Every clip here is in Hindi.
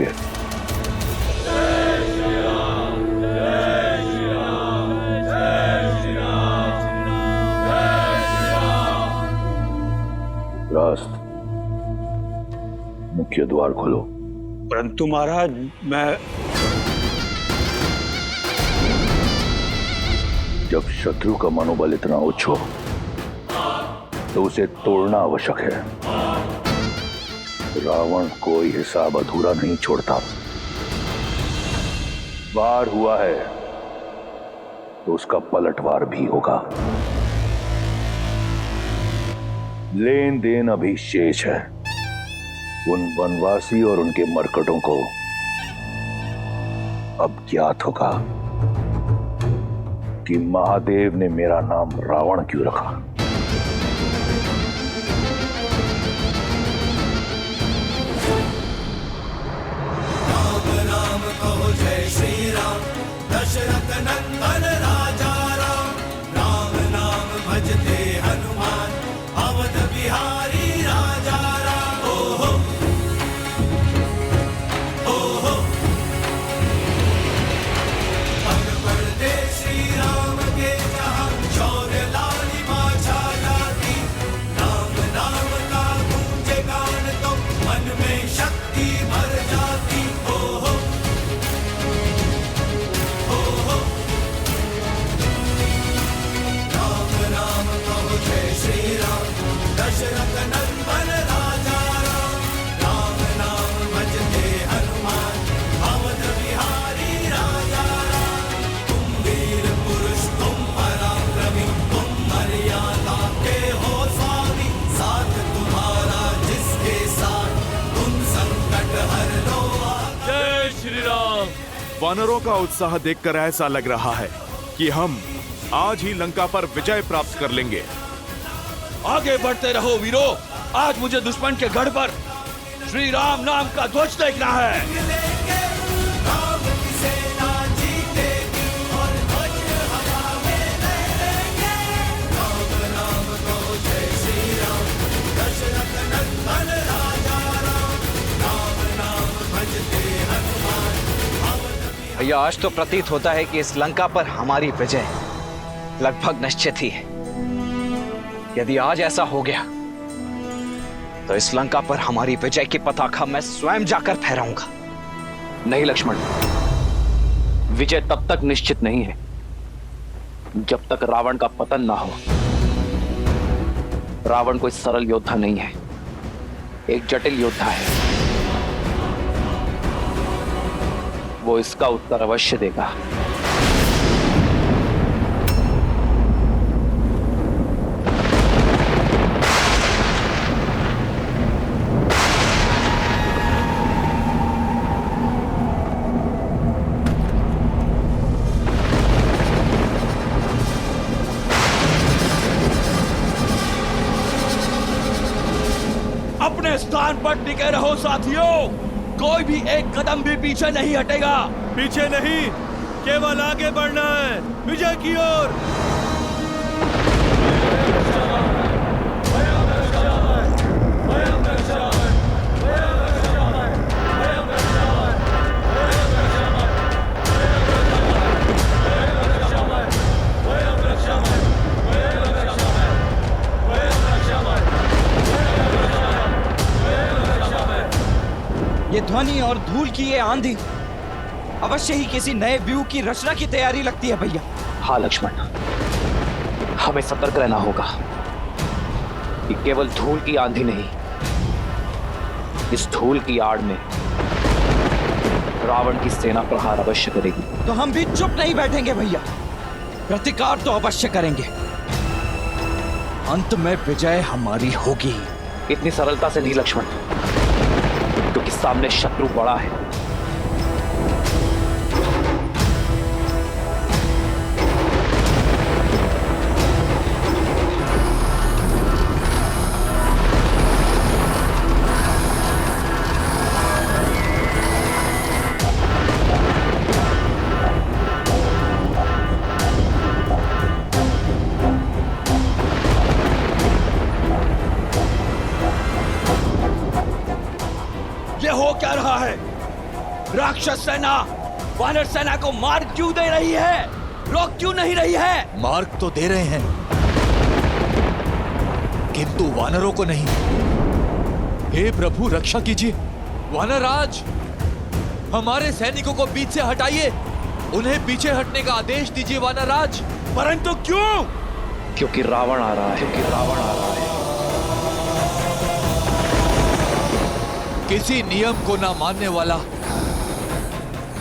करेंगे। रास्त, मुख्य द्वार खोलो। परंतु महाराज, मैं जब शत्रु का मनोबल इतना उच्च हो तो उसे तोड़ना आवश्यक है। रावण कोई हिसाब अधूरा नहीं छोड़ता। वार हुआ है तो उसका पलटवार भी होगा। लेन देन अभी शेष है। उन वनवासी और उनके मरकटों को अब ज्ञात होगा कि महादेव ने मेरा नाम रावण क्यों रखा। राम राम कहो जय श्री राम, दशरथ नंदन राजा राम। राम नाम भजते हनुमान, अवध बिहारी राजा राम। ओहो ओहो, पग पड़ते श्री राम के जहाँ, शौर्य लालिमा छा जाती। राम नाम का गूंजे गान तो मन में शक्ति भर जाती। ओहो ओहो, राम राम कहो जय श्री राम, दशरथ नंदन राजा राम। राम नाम भजते हनुमान, अवध बिहारी राजा राम। तुम वीर पुरुष, तुम पराक्रमी, तुम मर्यादा के हो स्वामी। साथ तुम्हारा जिसके साथ, तुम संकट हर लो। जय श्री राम। वानरों का उत्साह देखकर ऐसा लग रहा है कि हम आज ही लंका पर विजय प्राप्त कर लेंगे। आगे बढ़ते रहो वीरों, आज मुझे दुश्मन के गढ़ पर श्री राम नाम का ध्वज देखना है। लेके राम की सेना जीतेगी और ध्वज हवा में लहरेंगे। राम राम कहो जय श्री राम, दशरथ नंदन राजा राम। राम नाम भजते हनुमान, भैया, आज तो प्रतीत होता है कि इस लंका पर हमारी विजय लगभग निश्चित ही है। यदि आज ऐसा हो गया तो इस लंका पर हमारी विजय की पताका मैं स्वयं जाकर फहराऊंगा। नहीं लक्ष्मण, विजय तब तक निश्चित नहीं है जब तक रावण का पतन ना हो। रावण कोई सरल योद्धा नहीं है, एक जटिल योद्धा है। वो इसका उत्तर अवश्य देगा। अपने स्थान पर टिके रहो साथियों, कोई भी एक कदम भी पीछे नहीं हटेगा। पीछे नहीं, केवल आगे बढ़ना है, विजय की ओर। ये ध्वनि और धूल की ये आंधी अवश्य ही किसी नए व्यूह की रचना की तैयारी लगती है भैया। हाँ लक्ष्मण, हमें सतर्क रहना होगा कि केवल धूल की आंधी नहीं, इस धूल की आड़ में रावण की सेना प्रहार अवश्य करेगी। तो हम भी चुप नहीं बैठेंगे भैया, प्रतिकार तो अवश्य करेंगे। अंत में विजय हमारी होगी। इतनी सरलता से नहीं लक्ष्मण, क्योंकि सामने शत्रु बड़ा है। ये हो क्या रहा है? राक्षस सेना वानर सेना को मार क्यों दे रही है? रोक क्यों नहीं रही है? मार्ग तो दे रहे हैं, किंतु वानरों को नहीं। हे प्रभु, रक्षा कीजिए। वानरराज, हमारे सैनिकों को बीच से हटाइए। उन्हें पीछे हटने का आदेश दीजिए वानरराज। परंतु क्यों? क्योंकि रावण आ रहा है। क्योंकि रावण आ रहा है। किसी नियम को ना मानने वाला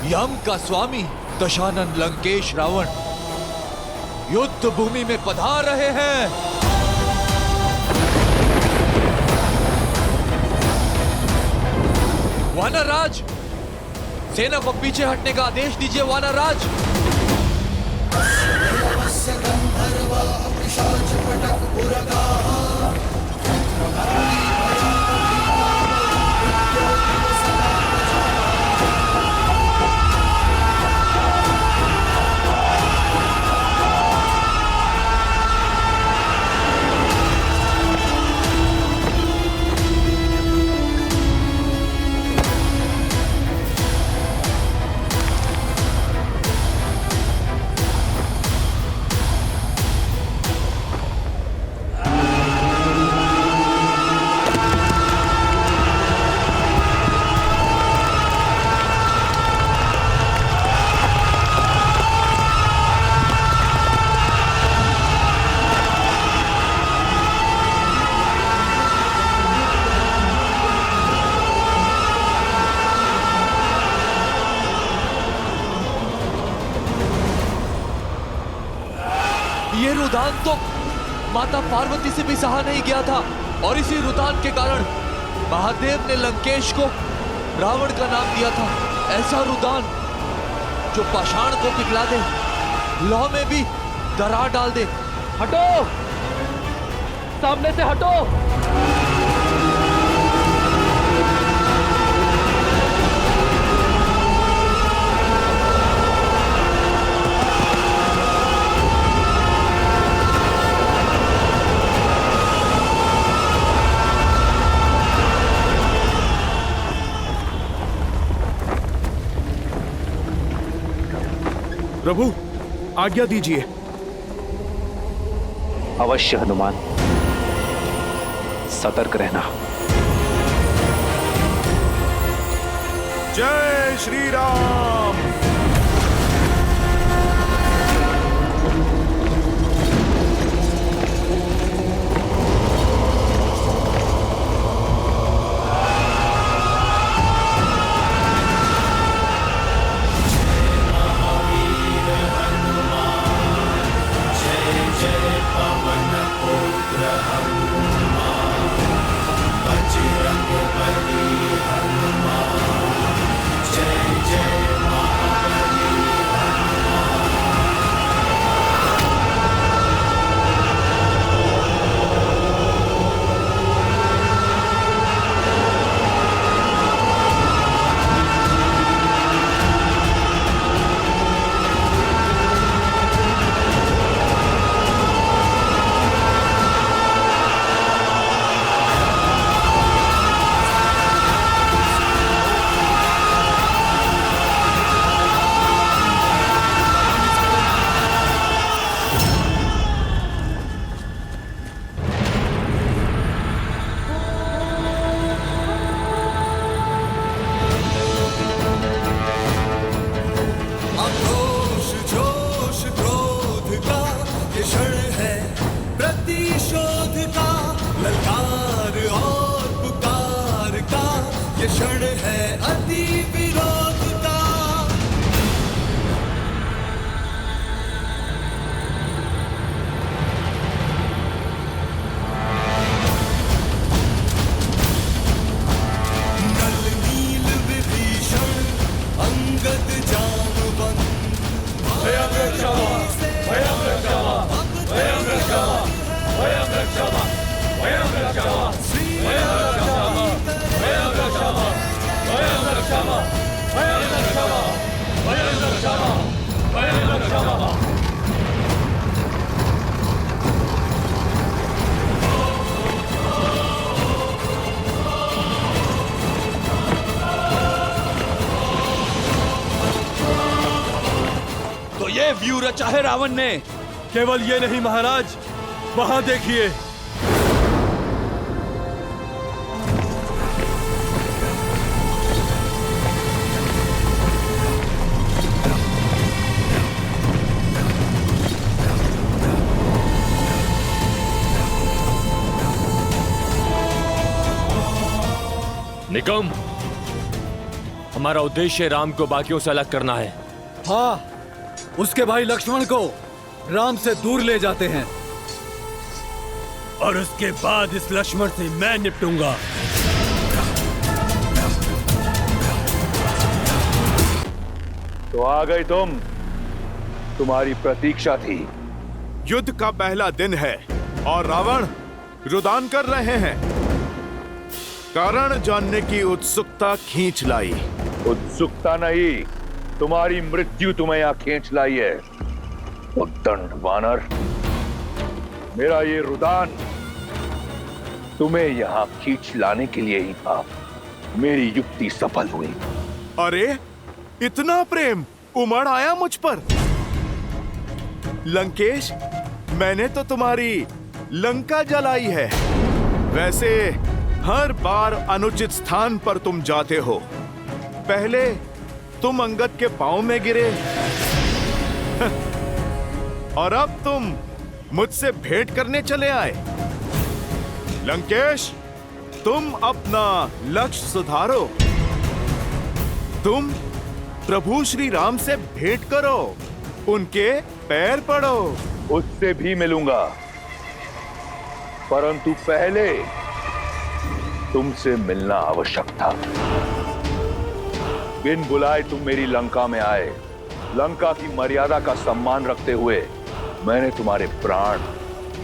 यम का स्वामी दशानन लंकेश रावण युद्ध भूमि में पधार रहे हैं। वानरराज, सेना को पीछे हटने का आदेश दीजिए वानरराज। ये रुदान तो माता पार्वती से भी सहा नहीं गया था, और इसी रुदान के कारण महादेव ने लंकेश को रावण का नाम दिया था। ऐसा रुदान जो पाषाण को पिघला दे, लौ में भी दरार डाल दे। हटो, सामने से हटो। प्रभु, आज्ञा दीजिए। अवश्य हनुमान, सतर्क रहना। जय श्री राम। ये व्यू रचा है रावण ने। केवल ये नहीं महाराज, वहां देखिए। निकम, हमारा उद्देश्य राम को बाकियों से अलग करना है। हाँ, उसके भाई लक्ष्मण को राम से दूर ले जाते हैं और उसके बाद इस लक्ष्मण से मैं निपटूंगा। तो आ गई तुम, तुम्हारी प्रतीक्षा थी। युद्ध का पहला दिन है और रावण रुदान कर रहे हैं। कारण जानने की उत्सुकता खींच लाई। उत्सुकता नहीं, तुम्हारी मृत्यु तुम्हें यहाँ खींच लाई है। उद्दंड वानर, मेरा ये रुदान तुम्हें यहाँ खींच लाने के लिए ही था। मेरी युक्ति सफल हुई। अरे, इतना प्रेम उमड़ आया मुझ पर। लंकेश, मैंने तो तुम्हारी लंका जलाई है। वैसे हर बार अनुचित स्थान पर तुम जाते हो। पहले तुम अंगद के पांव में गिरे और अब तुम मुझसे भेंट करने चले आए। लंकेश, तुम अपना लक्ष्य सुधारो। तुम प्रभु श्री राम से भेंट करो, उनके पैर पड़ो। उससे भी मिलूंगा, परंतु पहले तुमसे मिलना आवश्यक था। बिन बुलाए तुम मेरी लंका में आए। लंका की मर्यादा का सम्मान रखते हुए मैंने तुम्हारे प्राण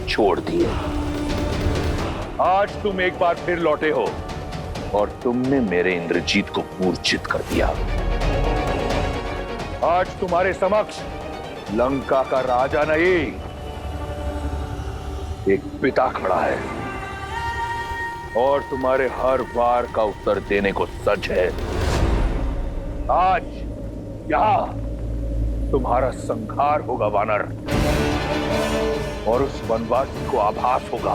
छोड़ दिए। आज तुम एक बार फिर लौटे हो और तुमने मेरे इंद्रजीत को मूर्छित कर दिया। आज तुम्हारे समक्ष लंका का राजा नहीं, एक पिता खड़ा है और तुम्हारे हर वार का उत्तर देने को सज है। आज यहां तुम्हारा संहार होगा वानर, और उस वनवासी को आभास होगा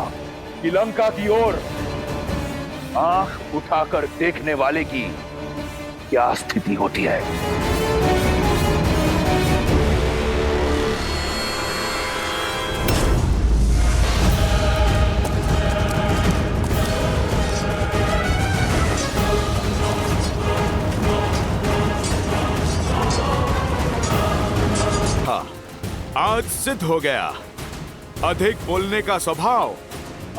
कि लंका की ओर आंख उठाकर देखने वाले की क्या स्थिति होती है। आज सिद्ध हो गया, अधिक बोलने का स्वभाव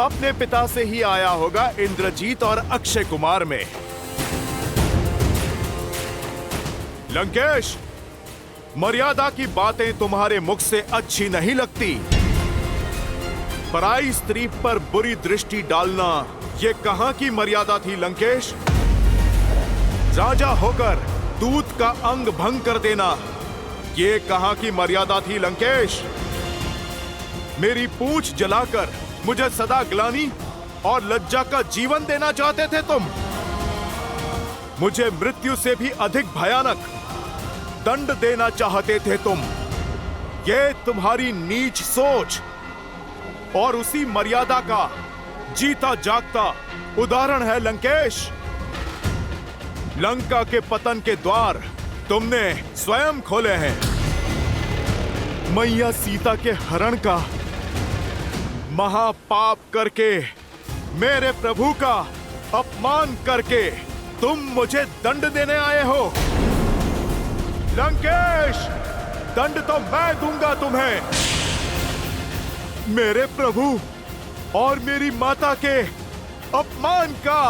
अपने पिता से ही आया होगा इंद्रजीत और अक्षय कुमार में। लंकेश, मर्यादा की बातें तुम्हारे मुख से अच्छी नहीं लगती। पराई स्त्री पर बुरी दृष्टि डालना ये कहां की मर्यादा थी लंकेश? राजा होकर दूत का अंग भंग कर देना ये कहां की मर्यादा थी लंकेश? मेरी पूंछ जलाकर मुझे सदा ग्लानि और लज्जा का जीवन देना चाहते थे तुम। मुझे मृत्यु से भी अधिक भयानक दंड देना चाहते थे तुम। ये तुम्हारी नीच सोच और उसी मर्यादा का जीता जागता उदाहरण है लंकेश। लंका के पतन के द्वार तुमने स्वयं खोले हैं। मैया सीता के हरण का महापाप करके, मेरे प्रभु का अपमान करके तुम मुझे दंड देने आए हो। लंकेश, दंड तो मैं दूंगा तुम्हें। मेरे प्रभु और मेरी माता के अपमान का।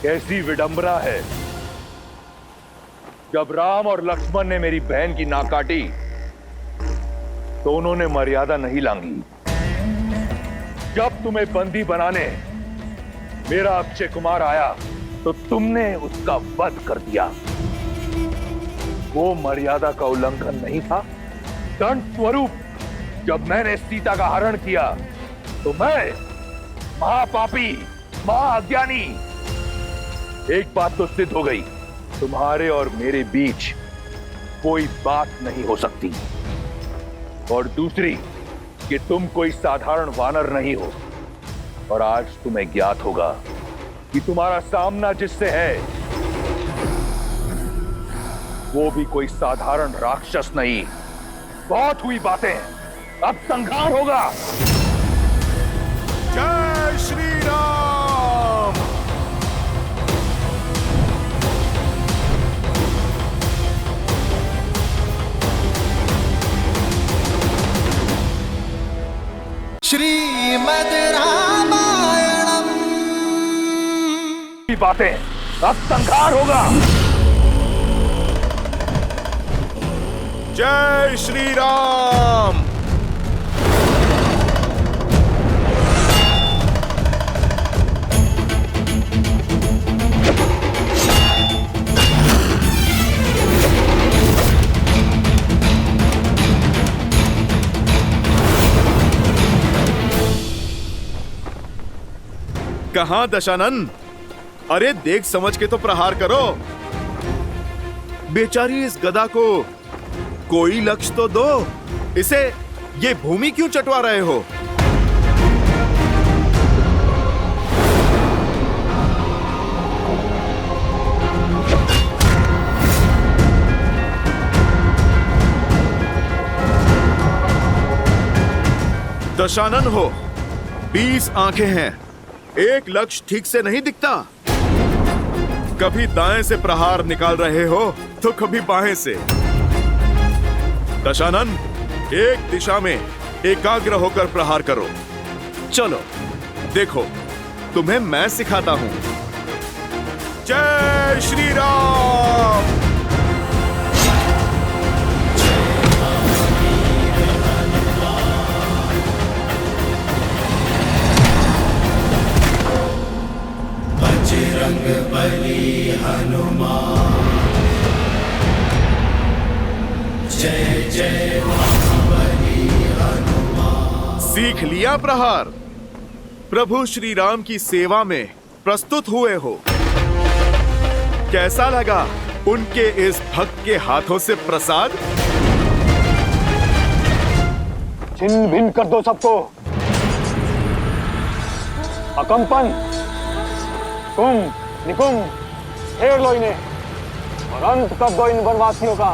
कैसी विडंबना है, जब राम और लक्ष्मण ने मेरी बहन की नाक काटी तो उन्होंने मर्यादा नहीं लांगी। जब तुम्हें बंदी बनाने मेरा अक्षय कुमार आया तो तुमने उसका वध कर दिया। वो मर्यादा का उल्लंघन नहीं था? दंड स्वरूप जब मैंने सीता का हरण किया तो मैं महापापी, महाअज्ञानी। एक बात तो सिद्ध हो गई, तुम्हारे और मेरे बीच कोई बात नहीं हो सकती। और दूसरी कि तुम कोई साधारण वानर नहीं हो, और आज तुम्हें ज्ञात होगा कि तुम्हारा सामना जिससे है वो भी कोई साधारण राक्षस नहीं। बहुत हुई बातें, अब संहार होगा। जय श्री राम। श्रीमद् रामायणम। बातें, अब संहार होगा। जय श्री राम। कहां दशानन? अरे देख समझ के तो प्रहार करो। बेचारी इस गदा को कोई लक्ष्य तो दो। इसे ये भूमि क्यों चटवा रहे हो? दशानन हो, 20 आंखें हैं, एक लक्ष्य ठीक से नहीं दिखता। कभी दाएं से प्रहार निकाल रहे हो तो कभी बाएं से। दशानन, एक दिशा में एकाग्र होकर प्रहार करो। चलो देखो, तुम्हें मैं सिखाता हूं। जय श्री राम। बजरंग बली हनुमान, जय जय महाबली हनुमान। सीख लिया प्रहार? प्रभु श्री राम की सेवा में प्रस्तुत हुए हो। कैसा लगा उनके इस भक्त के हाथों से प्रसाद? छिन्न भिन्न कर दो सबको। अकंपन, कुंभ, निकुंभ, घेर लो इन्हें और अंत कर दो इन वनवासियों का।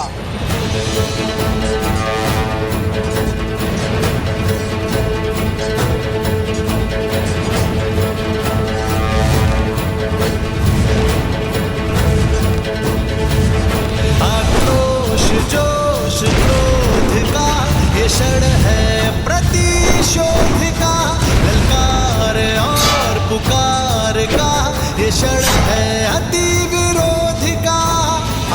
आक्रोश जोश क्रोध का ये क्षण है प्रतिशोध का, ललकार और पुकार का ये क्षण है अति विरोध का।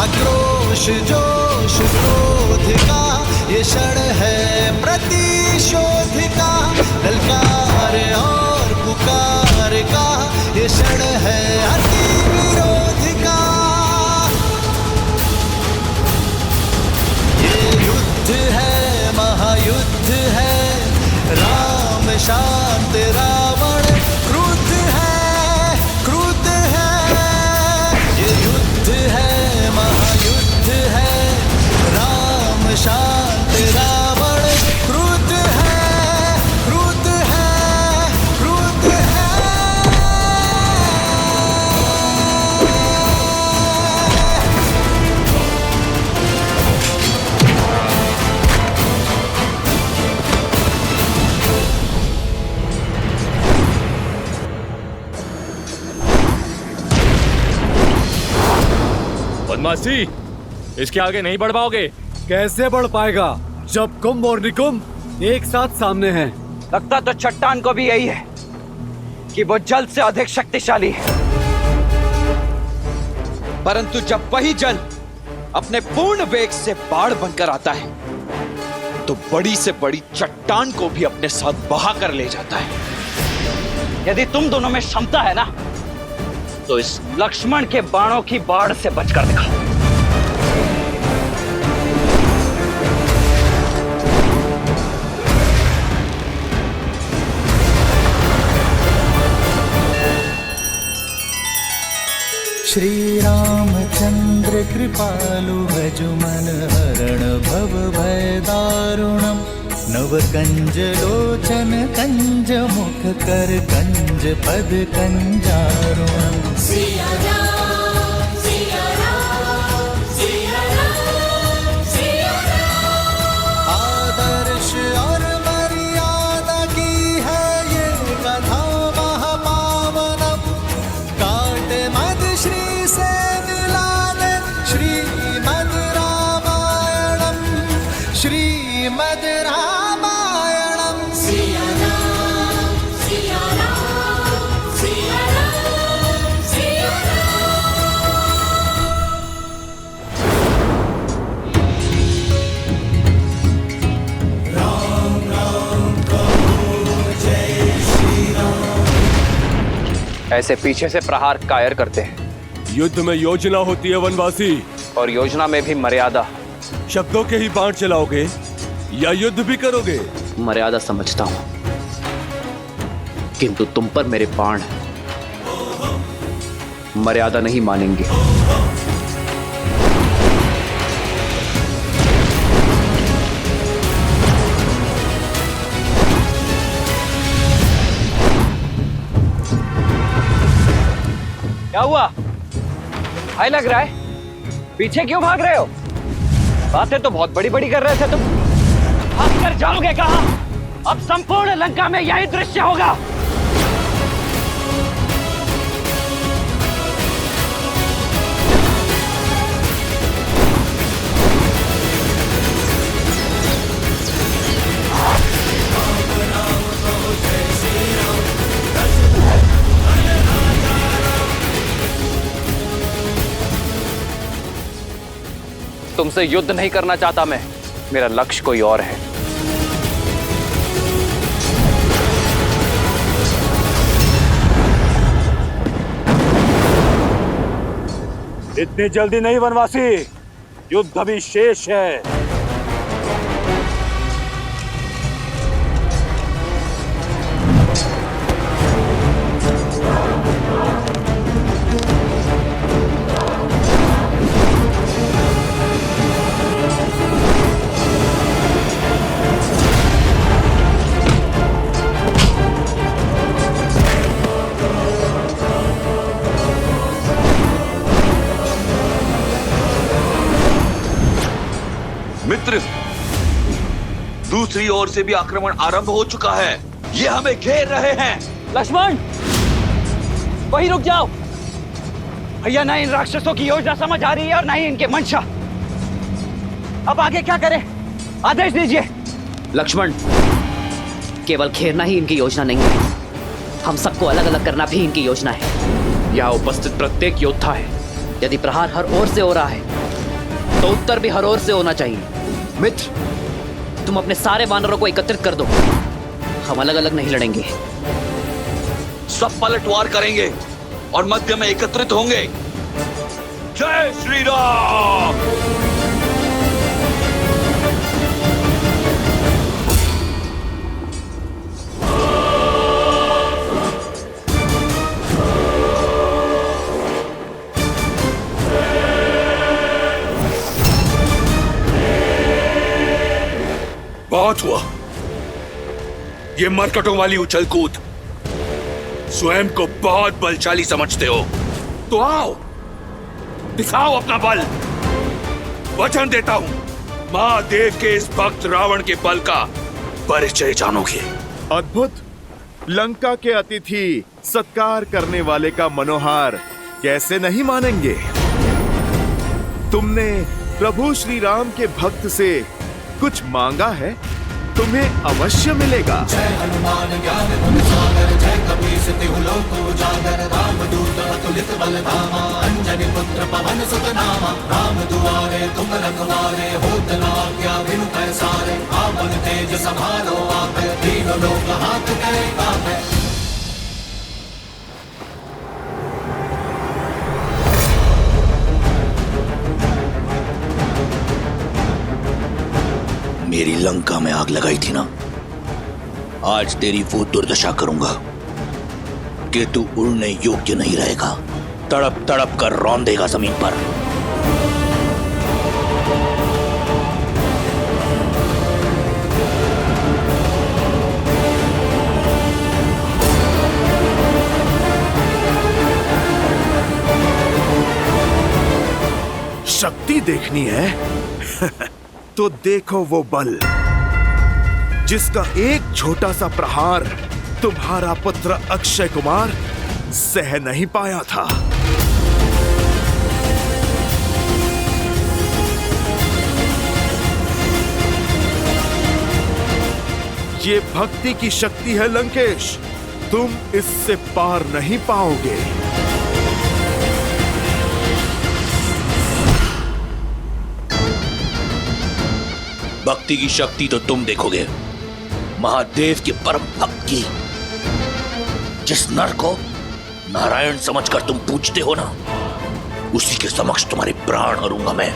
आक्रोश जोश क्रोध का ये क्षण है प्रतिशोध का, ललकार और पुकार का ये क्षण है अति विरोध का। ये युद्ध है, महायुद्ध है, राम शांत रावण क्रुद्ध है, क्रुद्ध है। ये युद्ध है, महायुद्ध है, राम शांत रावण क्रुद्ध है, क्रुद्ध है, क्रुद्ध है। बदमाशी, इसके आगे नहीं बढ़ पाओगे। कैसे बढ़ पाएगा जब कुंभ और निकुंभ एक साथ सामने हैं? लगता तो चट्टान को भी यही है कि वो जल से अधिक शक्तिशाली है, परंतु जब वही जल अपने पूर्ण वेग से बाढ़ बनकर आता है तो बड़ी से बड़ी चट्टान को भी अपने साथ बहा कर ले जाता है। यदि तुम दोनों में क्षमता है ना, तो इस लक्ष्मण के बाणों की बाढ़ से बचकर दिखाओ। श्री रामचंद्र कृपालु भज मन हरण भव भय दारुणम, नव कंज लोचन कंज मुख कर कंज पद कंजारुणम सिया राम सिया राम सिया राम सिया राम। आदर्श और मर्यादा की है ये कथा महापावनम काट मद श्री से मिला दे श्रीमद रामायणम श्रीमद रामायणम सिया राम सिया राम सिया राम सिया राम राम कहो जय श्री राम। ऐसे पीछे से प्रहार कायर करते हैं। युद्ध में योजना होती है वनवासी, और योजना में भी मर्यादा। शब्दों के ही बाण चलाओगे या युद्ध भी करोगे? मर्यादा समझता हूं, किंतु तुम पर मेरे बाण हैं। मर्यादा नहीं मानेंगे। क्या हुआ? हाय लग रहा है, पीछे क्यों भाग रहे हो? बातें तो बहुत बड़ी बड़ी कर रहे थे तुम। भाग कर जाओगे कहां? अब संपूर्ण लंका में यही दृश्य होगा। तुमसे युद्ध नहीं करना चाहता मैं, मेरा लक्ष्य कोई और है। इतनी जल्दी नहीं वनवासी, युद्ध अभी शेष है। मित्र, दूसरी ओर से भी आक्रमण आरंभ हो चुका है। ये हमें घेर रहे हैं। लक्ष्मण, वहीं रुक जाओ। भैया, ना इन राक्षसों की योजना समझ आ रही है और ना ही इनके मंशा। अब आगे क्या करें? आदेश दीजिए। लक्ष्मण, केवल घेरना ही इनकी योजना नहीं है, हम सबको अलग अलग करना भी इनकी योजना है। यहाँ उपस्थित प्रत्येक योद्धा है। यदि प्रहार हर ओर से हो रहा है तो उत्तर भी हर ओर से होना चाहिए। मित्र, तुम अपने सारे वानरों को एकत्रित कर दो। हम अलग अलग नहीं लड़ेंगे। सब पलटवार करेंगे और मध्य में एकत्रित होंगे। जय श्री राम। बहुत हुआ ये मरकटों वाली उछल कूद। स्वयं को बहुत बलशाली समझते हो तो आओ, दिखाओ अपना बल। वचन देता हूं, महादेव के इस भक्त रावण के बल का परिचय जानोगे। अद्भुत। लंका के अतिथि सत्कार करने वाले का मनोहार कैसे नहीं मानेंगे। तुमने प्रभु श्री राम के भक्त से कुछ मांगा है, तुम्हें अवश्य मिलेगा। जय हनुमान ज्ञान गुण सागर, जय कपीस तिहु लोक उजागर, रामदूत अतुलित बल धामा, अंजनी पुत्र पवन सुत नामा। राम दुआरे तुम रखवारे, होत न आज्ञा बिनु पैसारे। आपन तेज संभालो आपे, तीनों लोक हाथ के कापे। मेरी लंका में आग लगाई थी ना, आज तेरी वो दुर्दशा करूंगा कि तू उड़ने योग्य नहीं रहेगा। तड़प तड़प कर रौंदेगा जमीन पर। देखनी है तो देखो वो बल जिसका एक छोटा सा प्रहार तुम्हारा पुत्र अक्षय कुमार सह नहीं पाया था। ये भक्ति की शक्ति है लंकेश, तुम इससे पार नहीं पाओगे। भक्ति की शक्ति तो तुम देखोगे, महादेव के परम भक्त की। जिस नर को नारायण समझकर तुम पूजते हो ना, उसी के समक्ष तुम्हारे प्राण हरूंगा मैं।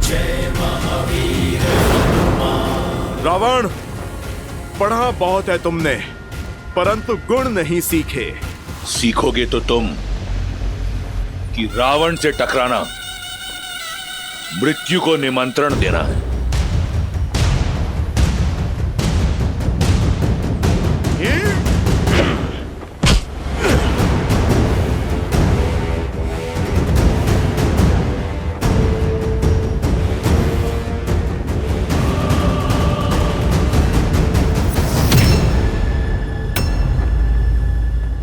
जय महावीर रावण, पढ़ा बहुत है तुमने, परंतु गुण नहीं सीखे। सीखोगे तो तुम कि रावण से टकराना मृत्यु को निमंत्रण देना है।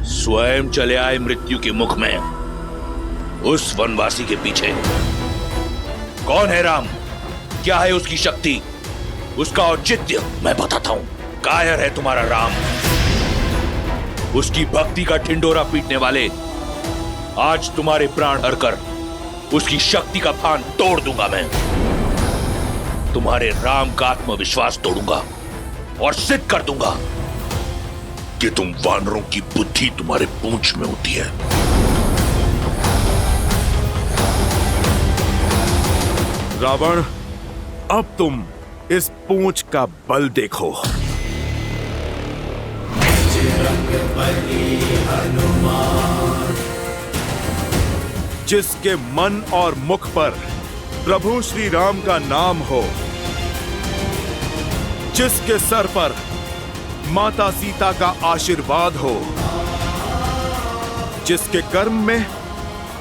स्वयं चले आए मृत्यु के मुख में, उस वनवासी के पीछे। कौन है राम? क्या है उसकी शक्ति, उसका औचित्य? मैं बताता हूं। कायर है तुम्हारा राम, उसकी भक्ति का ढिंडोरा पीटने वाले। आज तुम्हारे प्राण हरकर उसकी शक्ति का फान तोड़ दूंगा मैं। तुम्हारे राम का आत्मविश्वास तोड़ूंगा और सिद्ध कर दूंगा कि तुम वानरों की बुद्धि तुम्हारे पूंछ में होती है। रावण, अब तुम इस पूंछ का बल देखो। जिसके मन और मुख पर प्रभु श्री राम का नाम हो, जिसके सर पर माता सीता का आशीर्वाद हो, जिसके कर्म में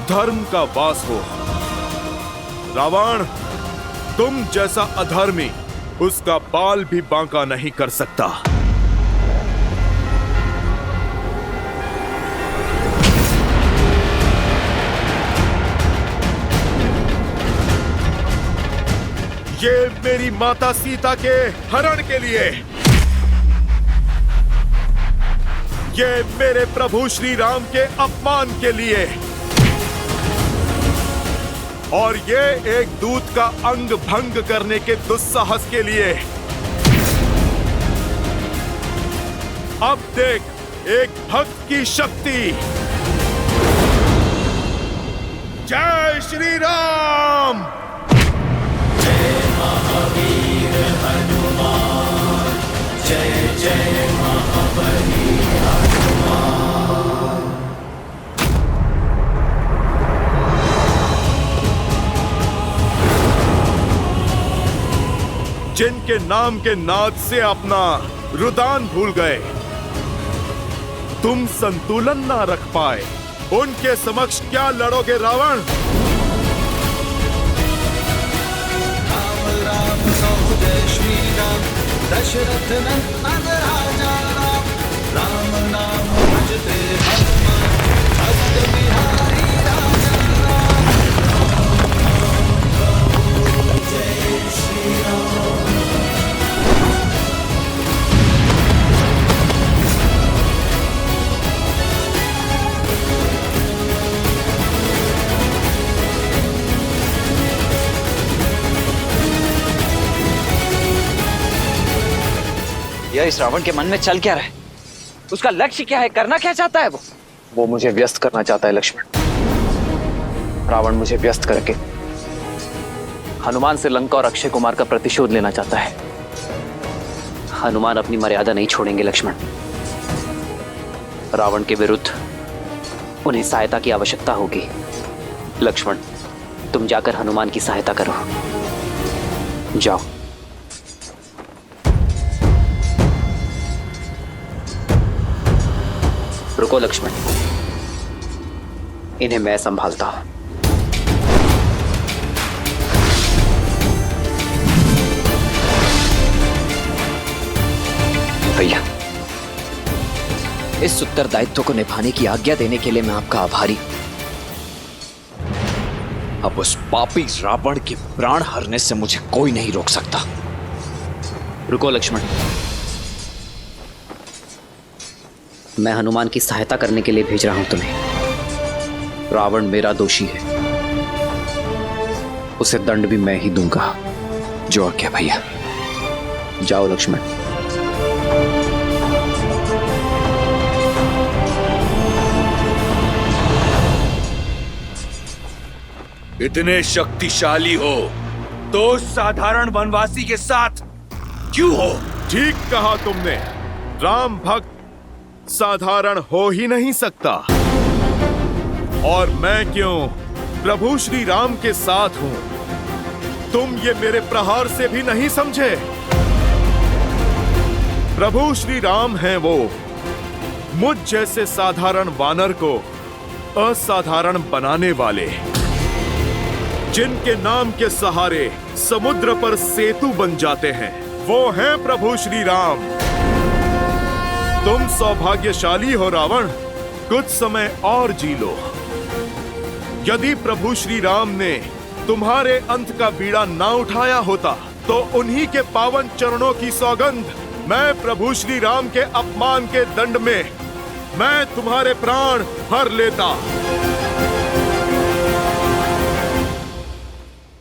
धर्म का वास हो। रावण, तुम जैसा अधर्मी उसका बाल भी बांका नहीं कर सकता। ये मेरी माता सीता के हरण के लिए, ये मेरे प्रभु श्री राम के अपमान के लिए, और ये एक दूत का अंग भंग करने के दुस्साहस के लिए। अब देख एक भक्त की शक्ति। जय श्री राम। जय महावीर हनुमान, जय जय महाबली हनुमान। जिनके नाम के नाद से अपना रुदान भूल गए, तुम संतुलन ना रख पाए, उनके समक्ष क्या लड़ोगे रावण? राम राम कहो जय श्री राम, दशरथ नंदन राजा राम। राम नाम भजते हनुमान, भक्त बिहारी राजा राम। जय श्री राम। यह इस रावण के मन में चल क्या रहा है? उसका लक्ष्य क्या है? करना क्या चाहता है वो मुझे व्यस्त करना चाहता है लक्ष्मण। रावण मुझे व्यस्त करके हनुमान से लंका और अक्षय कुमार का प्रतिशोध लेना चाहता है। हनुमान अपनी मर्यादा नहीं छोड़ेंगे लक्ष्मण। रावण के विरुद्ध उन्हें सहायता की आवश्यकता होगी। लक्ष्मण, तुम जाकर हनुमान की सहायता करो। जाओ। रुको लक्ष्मण, इन्हें मैं संभालता हूं। भैया, इस उत्तरदायित्व को निभाने की आज्ञा देने के लिए मैं आपका आभारी हूं। अब उस पापी रावण के प्राण हरने से मुझे कोई नहीं रोक सकता। रुको लक्ष्मण, मैं हनुमान की सहायता करने के लिए भेज रहा हूं तुम्हें। रावण मेरा दोषी है, उसे दंड भी मैं ही दूंगा। जो आज्ञा भैया। जाओ लक्ष्मण। इतने शक्तिशाली हो तो साधारण वनवासी के साथ क्यों हो? ठीक कहा तुमने। राम भक्त साधारण हो ही नहीं सकता। और मैं क्यों प्रभु श्री राम के साथ हूं। तुम ये मेरे प्रहार से भी नहीं समझे। प्रभु श्री राम हैं वो, मुझ जैसे साधारण वानर को असाधारण बनाने वाले, जिनके नाम के सहारे समुद्र पर सेतु बन जाते हैं, वो हैं प्रभु श्री राम। तुम सौभाग्यशाली हो रावण, कुछ समय और जी लो। यदि प्रभु श्री राम ने तुम्हारे अंत का बीड़ा ना उठाया होता तो उन्हीं के पावन चरणों की सौगंध, मैं प्रभु श्री राम के अपमान के दंड में मैं तुम्हारे प्राण हर लेता।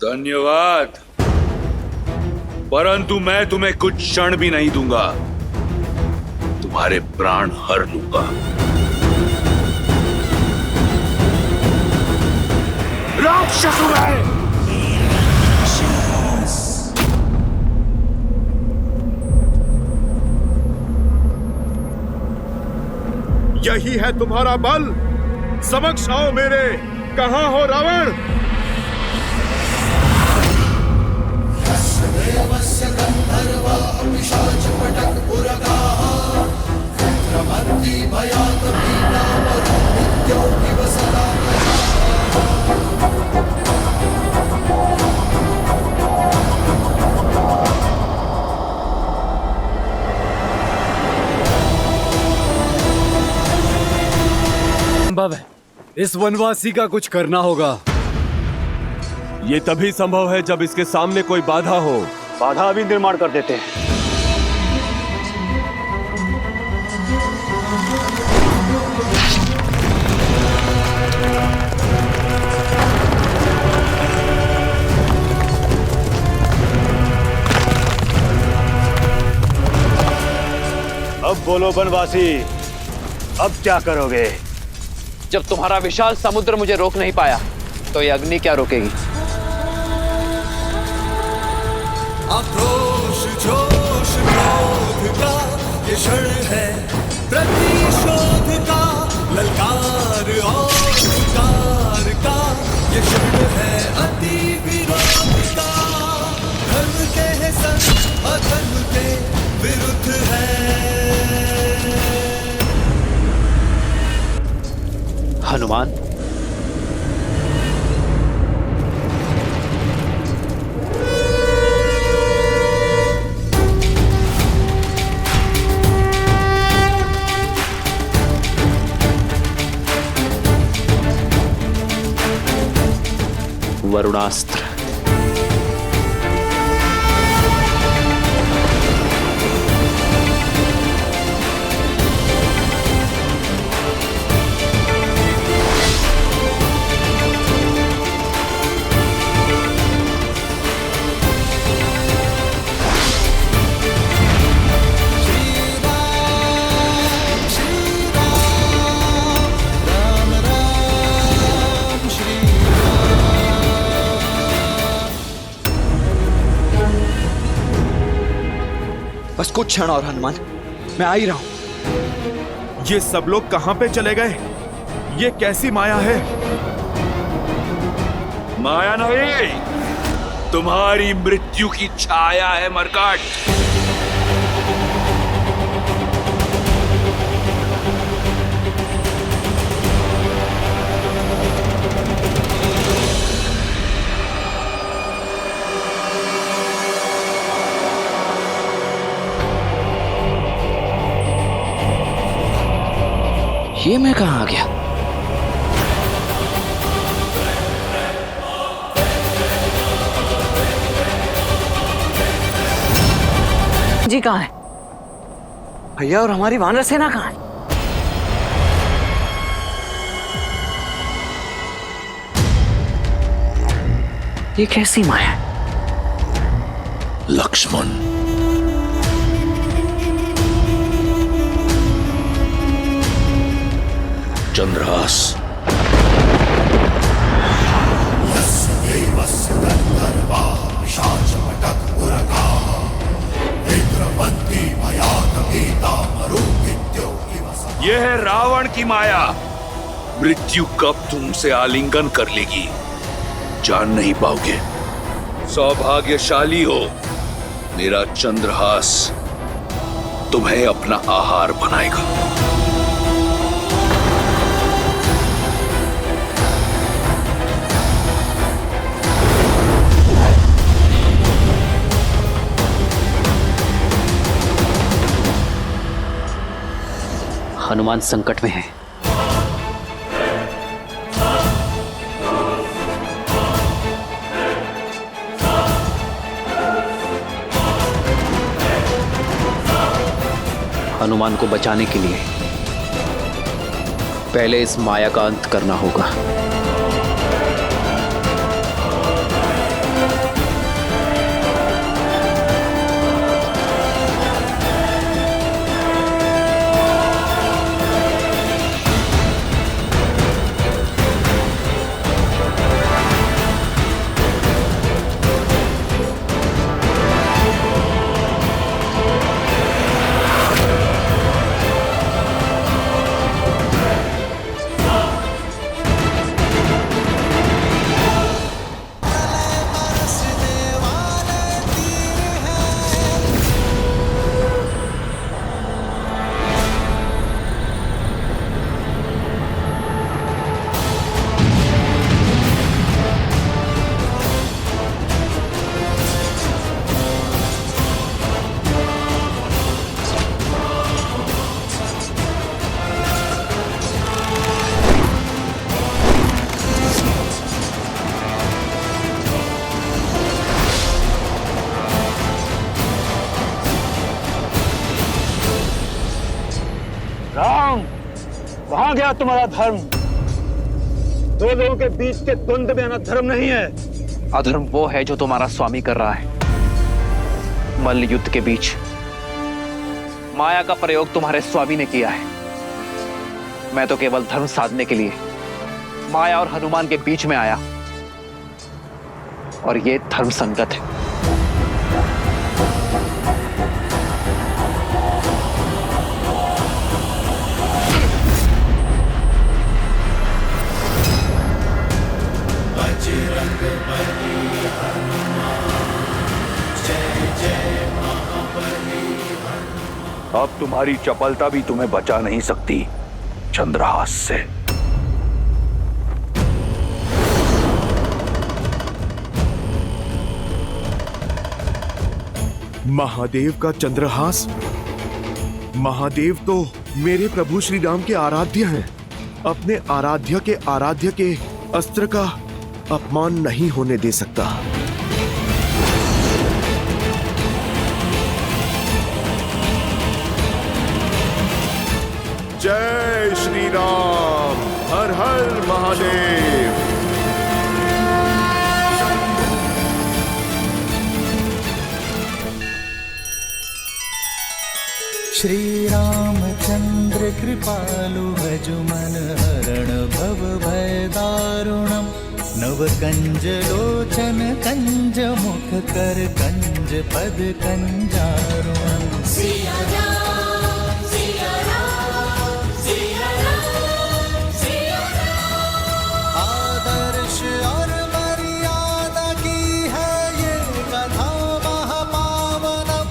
धन्यवाद, परंतु मैं तुम्हें कुछ क्षण भी नहीं दूंगा। तुम्हारे प्राण हर लूंगा। राक्षस है। यही है तुम्हारा बल? समक्ष आओ मेरे। कहां हो रावण? संभव है, इस वनवासी का कुछ करना होगा। ये तभी संभव है जब इसके सामने कोई बाधा हो। बाधा अभी निर्माण कर देते हैं। अब बोलो वनवासी, अब क्या करोगे? जब तुम्हारा विशाल समुद्र मुझे रोक नहीं पाया तो ये अग्नि क्या रोकेगी? आक्रोश जोश क्रोध का ये क्षण है, प्रतिशोध का ललकार और शिकार का ये क्षण है, अति विरोध का। धर्म के संग अधर्म के विरुद्ध है। हनुमान, वरुणास्त्र। बस कुछ क्षण और हनुमान, मैं आ ही रहा हूं। ये सब लोग कहां पे चले गए? ये कैसी माया है? माया नहीं, तुम्हारी मृत्यु की छाया है मरकट। ये मैं कहाँ आ गया? जी कहाँ है? भैया और हमारी वानर सेना कहाँ है? ये कैसी माया है? लक्ष्मण, चंद्रहास, यह है रावण की माया। मृत्यु कब तुमसे आलिंगन कर लेगी जान नहीं पाओगे। सौभाग्यशाली हो, मेरा चंद्रहास तुम्हें अपना आहार बनाएगा। हनुमान संकट में है। हनुमान को बचाने के लिए पहले इस माया का अंत करना होगा। राम, कहाँ गया तुम्हारा धर्म? दो लोगों के बीच के द्वंद्व में आना धर्म नहीं है। अधर्म वो है जो तुम्हारा स्वामी कर रहा है। मल्ल युद्ध के बीच माया का प्रयोग तुम्हारे स्वामी ने किया है। मैं तो केवल धर्म साधने के लिए माया और हनुमान के बीच में आया, और ये धर्म संगत है। अब तुम्हारी चपलता भी तुम्हें बचा नहीं सकती चंद्रहास से। महादेव का चंद्रहास? महादेव तो मेरे प्रभु श्री राम के आराध्य हैं। अपने आराध्य के अस्त्र का अपमान नहीं होने दे सकता। जय श्री राम, हर हर महादेव। श्री रामचंद्र कृपालु भजु मन हरण भव भय दारुणम। नव कंज लोचन कंज मुख कर कंज पद कंजारुणम। आदर्श और मर्यादा की है ये कथा महापावनम।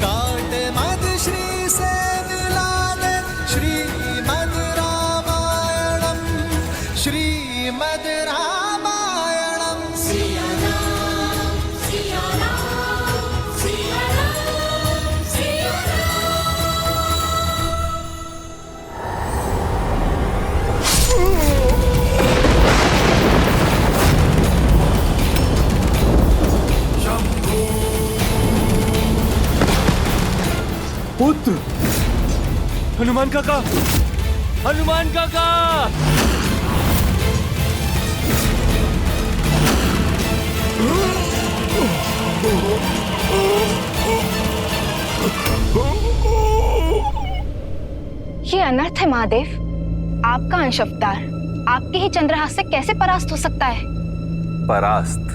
काट मद श्री से मिला दे श्रीमद् रामायणम। श्रीमद् रामायणम। सिया राम, सिया राम, सिया राम, सिया राम। हनुमान काका, हनुमान काका। ये अनर्थ है महादेव। आपका अंश अवतार आपके ही चंद्रहास से कैसे परास्त हो सकता है? परास्त?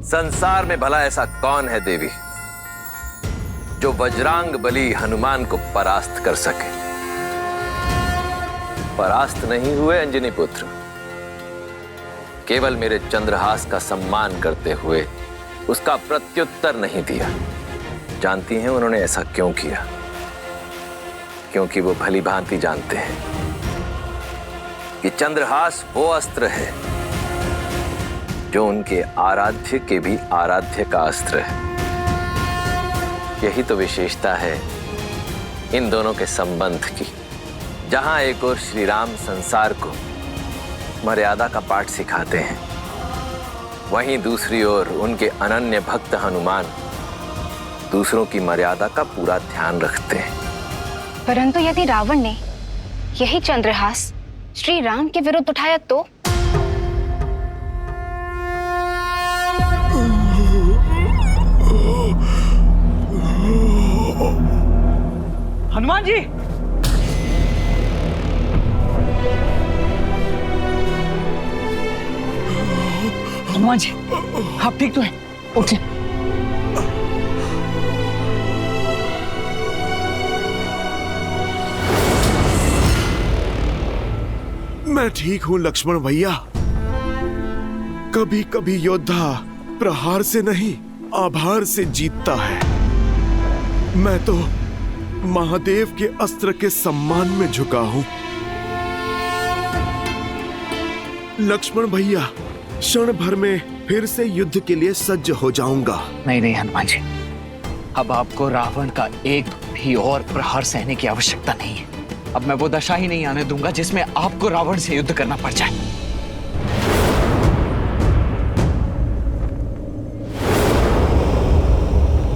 संसार में भला ऐसा कौन है देवी जो वज्रांग बली हनुमान को परास्त कर सके? परास्त नहीं हुए अंजनी पुत्र, केवल मेरे चंद्रहास का सम्मान करते हुए उसका प्रत्युत्तर नहीं दिया। जानती हैं उन्होंने ऐसा क्यों किया? क्योंकि वो भली भांति जानते हैं कि चंद्रहास वो अस्त्र है जो उनके आराध्य के भी आराध्य का अस्त्र है। यही तो विशेषता है इन दोनों के संबंध की। जहां एक ओर श्री राम संसार को मर्यादा का पाठ सिखाते हैं, वहीं दूसरी ओर उनके अनन्य भक्त हनुमान दूसरों की मर्यादा का पूरा ध्यान रखते हैं। परंतु यदि रावण ने यही चंद्रहास श्री राम के विरुद्ध उठाया तो? हनुमान जी, हनुमान जी, आप ठीक तो हैं? उठिए। मैं ठीक हूं लक्ष्मण भैया। कभी कभी योद्धा प्रहार से नहीं, आभार से जीतता है। मैं तो महादेव के अस्त्र के सम्मान में झुका हूं। लक्ष्मण भैया, क्षण भर में फिर से युद्ध के लिए सज्ज हो जाऊंगा। नहीं नहीं हनुमान जी, अब आपको रावण का एक भी और प्रहार सहने की आवश्यकता नहीं है। अब मैं वो दशा ही नहीं आने दूंगा जिसमें आपको रावण से युद्ध करना पड़ जाए।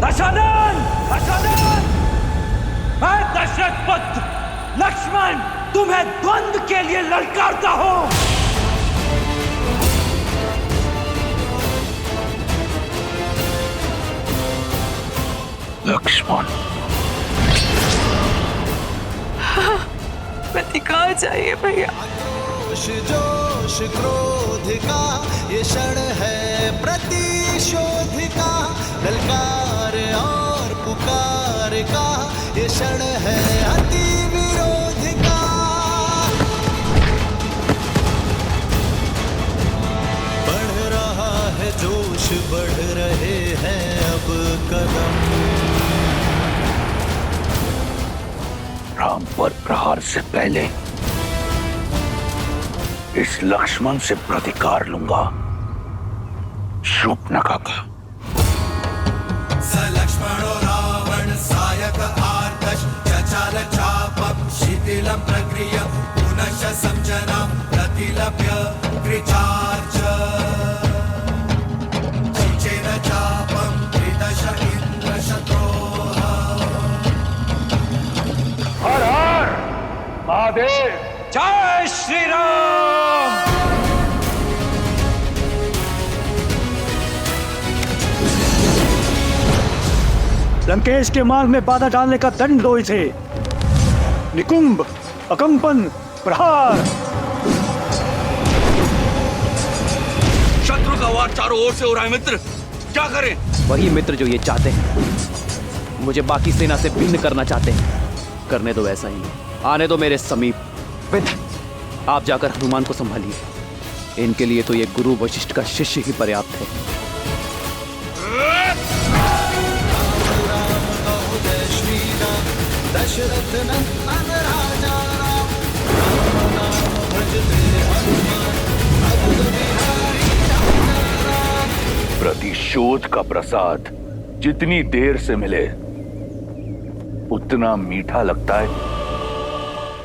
दशानन! दशानन! मैं दशरथ पुत्र लक्ष्मण तुम्हें द्वंद्व के लिए ललकारता हूं। लक्ष्मण, पति कहाँ चाहिए भैया? जोश जोश क्रोध का ये क्षण है प्रतिशोध का, ललकार और पुकार का ये क्षण है अति विरोध का। बढ़ रहा है जोश, बढ़ रहे हैं अब कदम। राम पर प्रहार से पहले इस लक्ष्मण से प्रतिकार लूंगा। शूर्पणखा का। स लक्ष्मणो रावण सायक आर्तश चचाल चापम शिथिलं प्रक्रिय पुनश्च संजना प्रतिलभ्य कृचार्च चिचेन चापम त्रिदश इंद्र शत्रोः। हर हर महादेव! जय श्री राम! लंकेश के मार्ग में बाधा डालने का दंड दो इसे। निकुंभ, अकंपन, प्रहार। शत्रु का वार चारों ओर से हो रहा है मित्र, क्या करें? वही मित्र जो ये चाहते हैं, मुझे बाकी सेना से भिन्न करना चाहते हैं। करने दो वैसा ही, आने दो मेरे समीप। आप जाकर हनुमान को संभालिए। इनके लिए तो ये गुरु वशिष्ठ का शिष्य ही पर्याप्त है। दशरथ नंदन राजा राम, प्रतिशोध का प्रसाद जितनी देर से मिले उतना मीठा लगता है।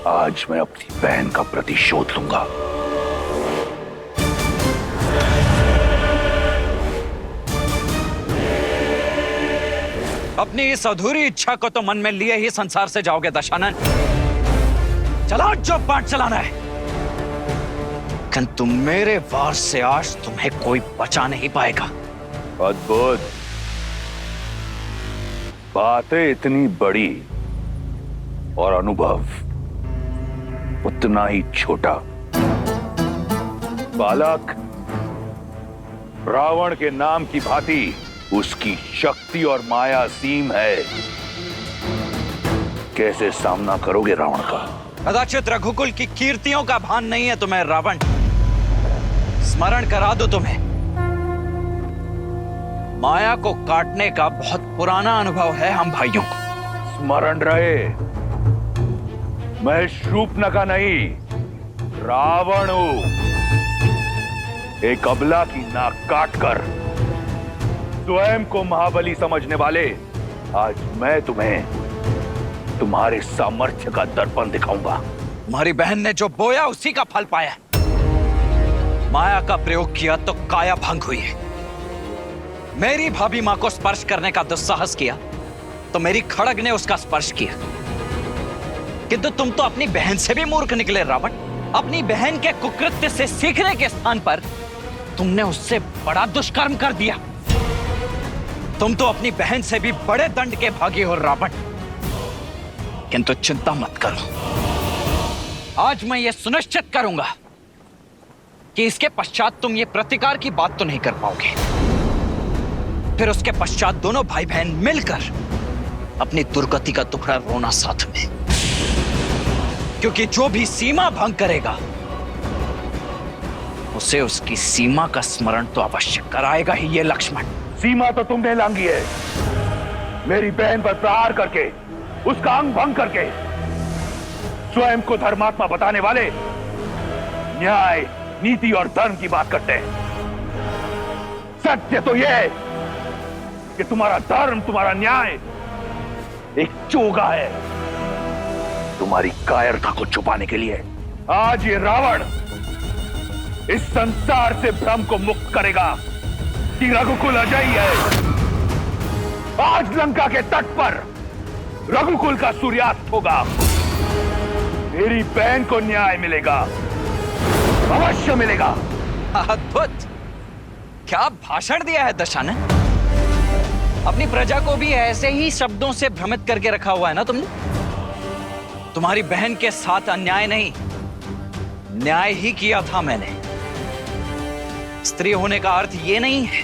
आज मैं अपनी बहन का प्रतिशोध लूंगा। अपनी इस अधूरी इच्छा को तो मन में लिए ही संसार से जाओगे दशानन। चलाओ जो पाठ चलाना है, किंतु मेरे वार से आज तुम्हें कोई बचा नहीं पाएगा। अद्भुत। बातें इतनी बड़ी और अनुभव उतना ही छोटा। बालक, रावण के नाम की भांति उसकी शक्ति और माया असीम है। कैसे सामना करोगे रावण का? कदाचित रघुकुल की कीर्तियों का भान नहीं है तुम्हें रावण। स्मरण करा दो तुम्हें, माया को काटने का बहुत पुराना अनुभव है हम भाइयों को। स्मरण रहे, मैं शूर्पणखा नहीं, रावण हूं। एक अबला की नाक काटकर स्वयं को महाबली समझने वाले आज मैं तुम्हें तुम्हारे सामर्थ्य का दर्पण दिखाऊंगा। तुम्हारी बहन ने जो बोया उसी का फल पाया। माया का प्रयोग किया तो काया भंग हुई है। मेरी भाभी मां को स्पर्श करने का दुस्साहस किया तो मेरी खड़ग ने उसका स्पर्श किया। किंतु तुम तो अपनी बहन से भी मूर्ख निकले रावण। अपनी बहन के कुकृत्य से सीखने के स्थान पर तुमने उससे बड़ा दुष्कर्म कर दिया। तुम तो अपनी बहन से भी बड़े दंड के भागी हो रावण। किंतु चिंता मत करो, आज मैं ये सुनिश्चित करूंगा कि इसके पश्चात तुम ये प्रतिकार की बात तो नहीं कर पाओगे। फिर उसके पश्चात दोनों भाई बहन मिलकर अपनी दुर्गति का टुकड़ा रोना साथ में, क्योंकि जो भी सीमा भंग करेगा उसे उसकी सीमा का स्मरण तो अवश्य कराएगा ही ये लक्ष्मण। सीमा तो तुमने लांघी है। मेरी बहन पर प्रहार करके, उसका अंग भंग करके स्वयं को धर्मात्मा बताने वाले न्याय, नीति और धर्म की बात करते हैं। सत्य तो यह है कि तुम्हारा धर्म, तुम्हारा न्याय एक चोगा है तुम्हारी कायरता को छुपाने के लिए। आज ये रावण इस संसार से भ्रम को मुक्त करेगा कि रघुकुल अजयी है। आज लंका के तट पर रघुकुल का सूर्यास्त होगा। मेरी बहन को न्याय मिलेगा, अवश्य मिलेगा। अद्भुत, क्या भाषण दिया है दशानन। अपनी प्रजा को भी ऐसे ही शब्दों से भ्रमित करके रखा हुआ है ना तुमने। तुम्हारी बहन के साथ अन्याय नहीं, न्याय ही किया था मैंने। स्त्री होने का अर्थ यह नहीं है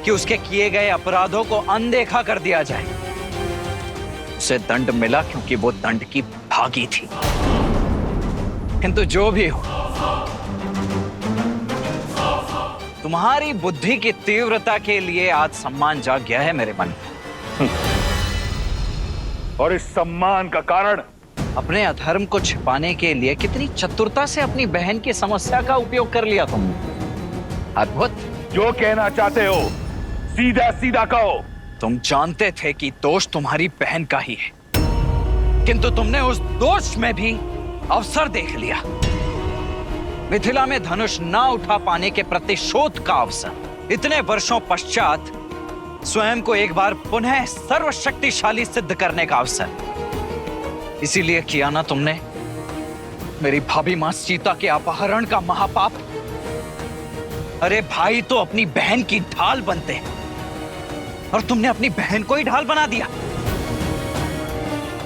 कि उसके किए गए अपराधों को अनदेखा कर दिया जाए। उसे दंड मिला क्योंकि वो दंड की भागी थी। किंतु जो भी हो, तुम्हारी बुद्धि की तीव्रता के लिए आज सम्मान जाग गया है मेरे मन में। और इस सम्मान का कारण अपने अधर्म को छिपाने के लिए कितनी चतुरता से अपनी बहन की समस्या का उपयोग कर लिया तुमने। अद्भुत। जो कहना चाहते हो सीधा सीधा कहो। तुम जानते थे कि दोष तुम्हारी बहन का ही है, किंतु तुमने उस दोष में भी अवसर देख लिया। मिथिला में धनुष ना उठा पाने के प्रतिशोध का अवसर। इतने वर्षों पश्चात स्वयं को एक बार पुनः सर्वशक्तिशाली सिद्ध करने का अवसर। इसीलिए किया ना तुमने मेरी भाभी मां सीता के अपहरण का महापाप। अरे भाई तो अपनी बहन की ढाल बनते हैं और तुमने अपनी बहन को ही ढाल बना दिया।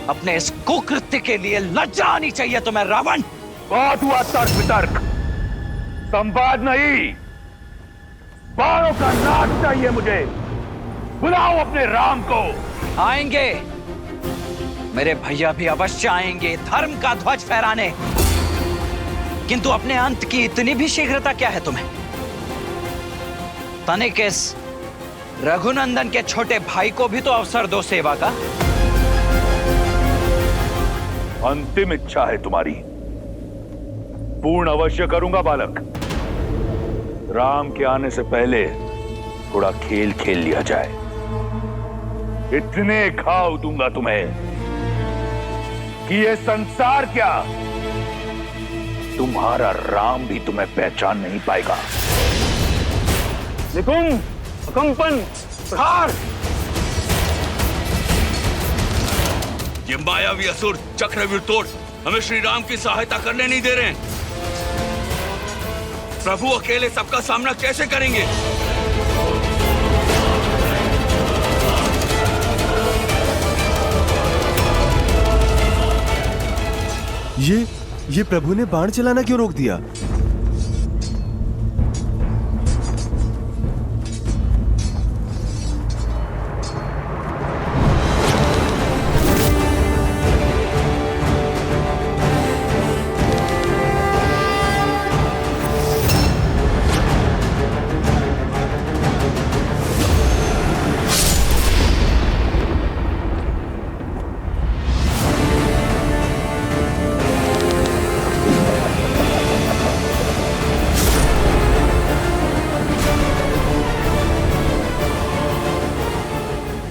अपने इस कुकृत्य के लिए लज्जा आनी चाहिए तुम्हें रावण। बहुत हुआ तर्क वितर्क, संवाद नहीं। बाणों का नाच चाहिए मुझे। बुलाओ अपने राम को। आएंगे, मेरे भैया भी अवश्य आएंगे धर्म का ध्वज फहराने। किंतु अपने अंत की इतनी भी शीघ्रता क्या है तुम्हें? तनिक इस रघुनंदन के छोटे भाई को भी तो अवसर दो सेवा का। अंतिम इच्छा है तुम्हारी, पूर्ण अवश्य करूंगा बालक। राम के आने से पहले थोड़ा खेल खेल लिया जाए। इतने घाव दूंगा तुम्हें कि ये संसार क्या, तुम्हारा राम भी तुम्हें पहचान नहीं पाएगा। निकुंभ, कंपन, प्रहार। ये मायावी असुर चक्रव्यूह तोड़ हमें श्री राम की सहायता करने नहीं दे रहे हैं। प्रभु अकेले सबका सामना कैसे करेंगे? ये प्रभु ने बाण चलाना क्यों रोक दिया?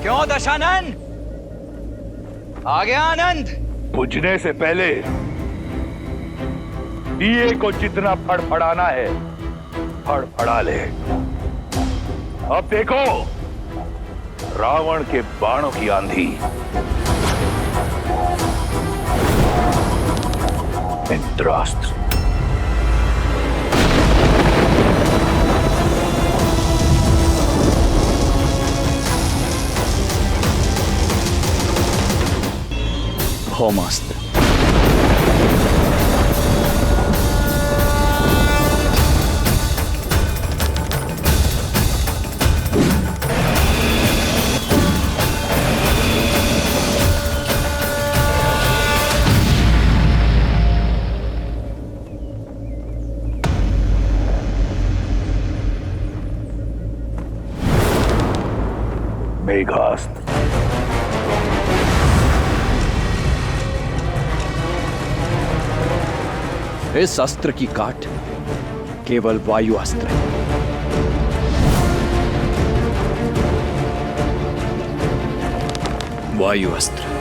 क्यों दशानन? आ गया आनंद? बुझने से पहले दिए को जितना फड़फड़ाना है फड़फड़ा ले। अब देखो रावण के बाणों की आंधी। इंद्रास्त्र। भौमास्त्र। मेघास्त्र। इस अस्त्र की काट केवल वायु अस्त्र है। वायु अस्त्र।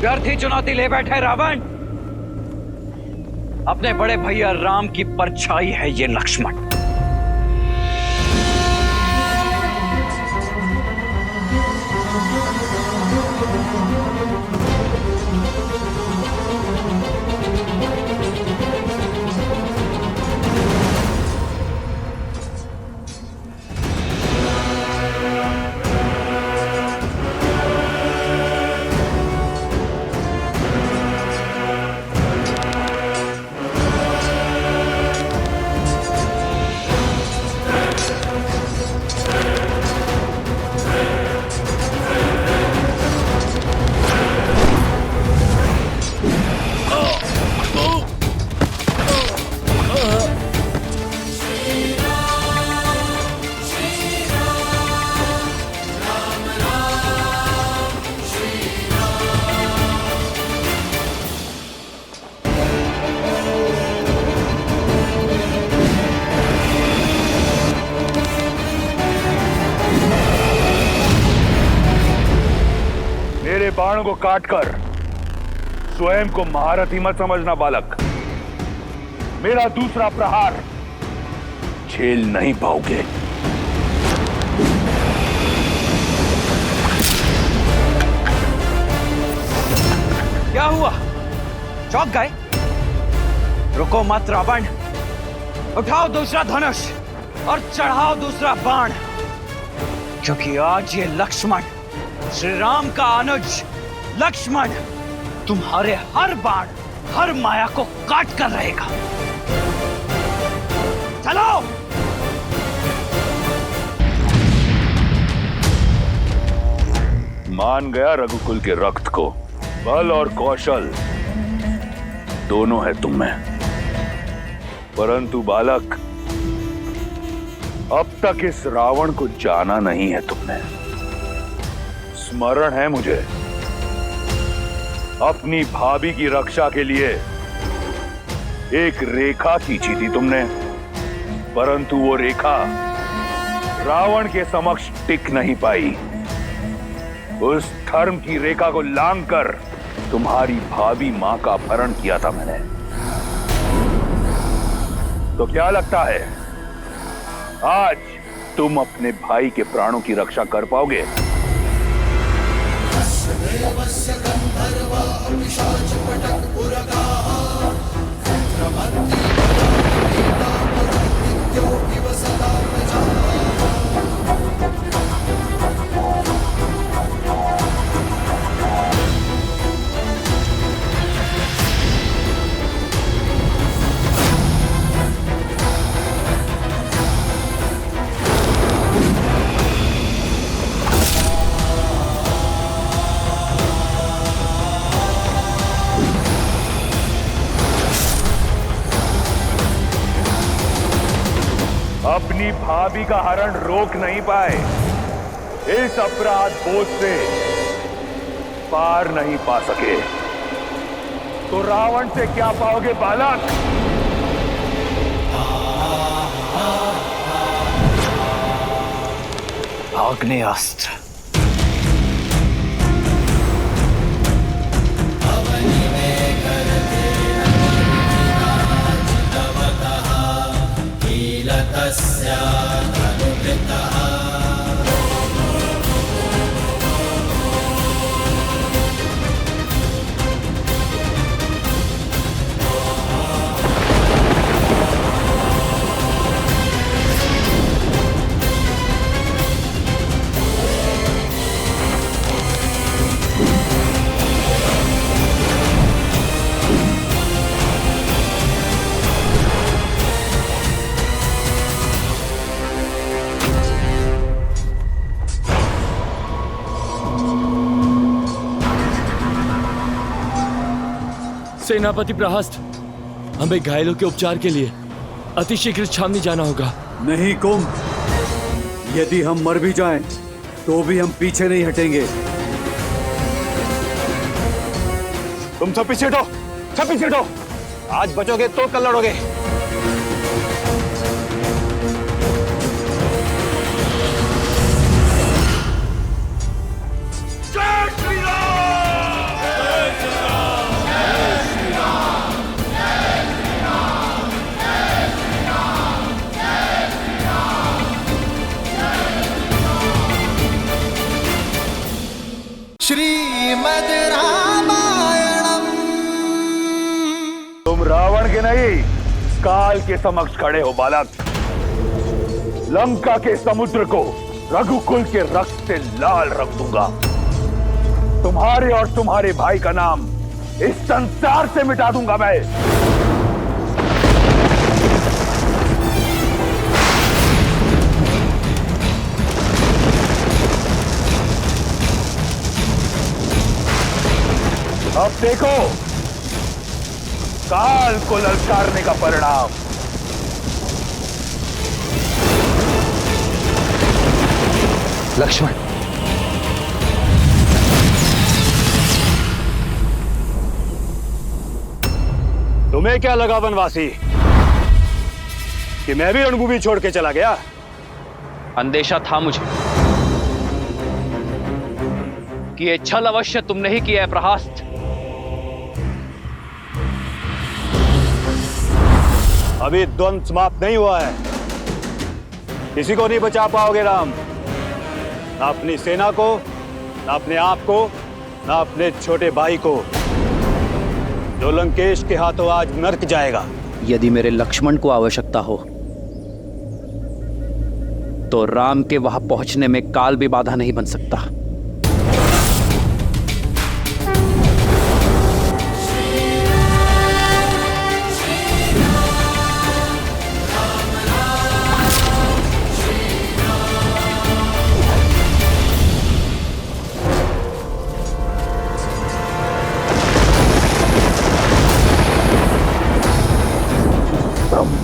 व्यर्थी चुनौती ले बैठे रावण। अपने बड़े भैया राम की परछाई है ये लक्ष्मण। बाण को काटकर स्वयं को महारथी मत समझना बालक। मेरा दूसरा प्रहार झेल नहीं पाओगे। क्या हुआ? चौंक गए? रुको मत रावण। उठाओ दूसरा धनुष और चढ़ाओ दूसरा बाण, क्योंकि आज ये लक्ष्मण, श्री राम का अनुज लक्ष्मण, तुम्हारे हर बाण, हर माया को काट कर रहेगा। चलो। मान गया रघुकुल के रक्त को। बल और कौशल दोनों है तुम में, परंतु बालक अब तक इस रावण को जाना नहीं है तुमने। स्मरण है मुझे। अपनी भाभी की रक्षा के लिए एक रेखा खींची थी तुमने, परंतु वो रेखा रावण के समक्ष टिक नहीं पाई। उस धर्म की रेखा को लांघकर तुम्हारी भाभी मां का अपहरण किया था मैंने। तो क्या लगता है आज तुम अपने भाई के प्राणों की रक्षा कर पाओगे? अपनी भाभी का हरण रोक नहीं पाए, इस अपराध बोझ से पार नहीं पा सके, तो रावण से क्या पाओगे बालक? आग्नेयास्त्र। सेनापति प्रहस्त, हमें घायलों के उपचार के लिए अतिशीघ्र छावनी जाना होगा। नहीं कुम, यदि हम मर भी जाएं, तो भी हम पीछे नहीं हटेंगे। तुम सब पीछे हटो, सब पीछे हटो। आज बचोगे तो कल लड़ोगे। श्रीमद् रामायणम। तुम रावण के नहीं, काल के समक्ष खड़े हो बालक। लंका के समुद्र को रघुकुल के रक्त से लाल रख दूंगा। तुम्हारे और तुम्हारे भाई का नाम इस संसार से मिटा दूंगा मैं। अब देखो काल को ललकारने का परिणाम। लक्ष्मण, तुम्हें क्या लगा वनवासी कि मैं भी रणभूमि छोड़ के चला गया? अंदेशा था मुझे कि ये छल अवश्य तुमने ही किया है प्रहस्त। अभी द्वंद्व समाप्त नहीं हुआ है। किसी को नहीं बचा पाओगे राम, ना अपनी सेना को, ना अपने आप को, ना अपने छोटे भाई को, जो लंकेश के हाथों आज नर्क जाएगा। यदि मेरे लक्ष्मण को आवश्यकता हो तो राम के वहां पहुंचने में काल भी बाधा नहीं बन सकता।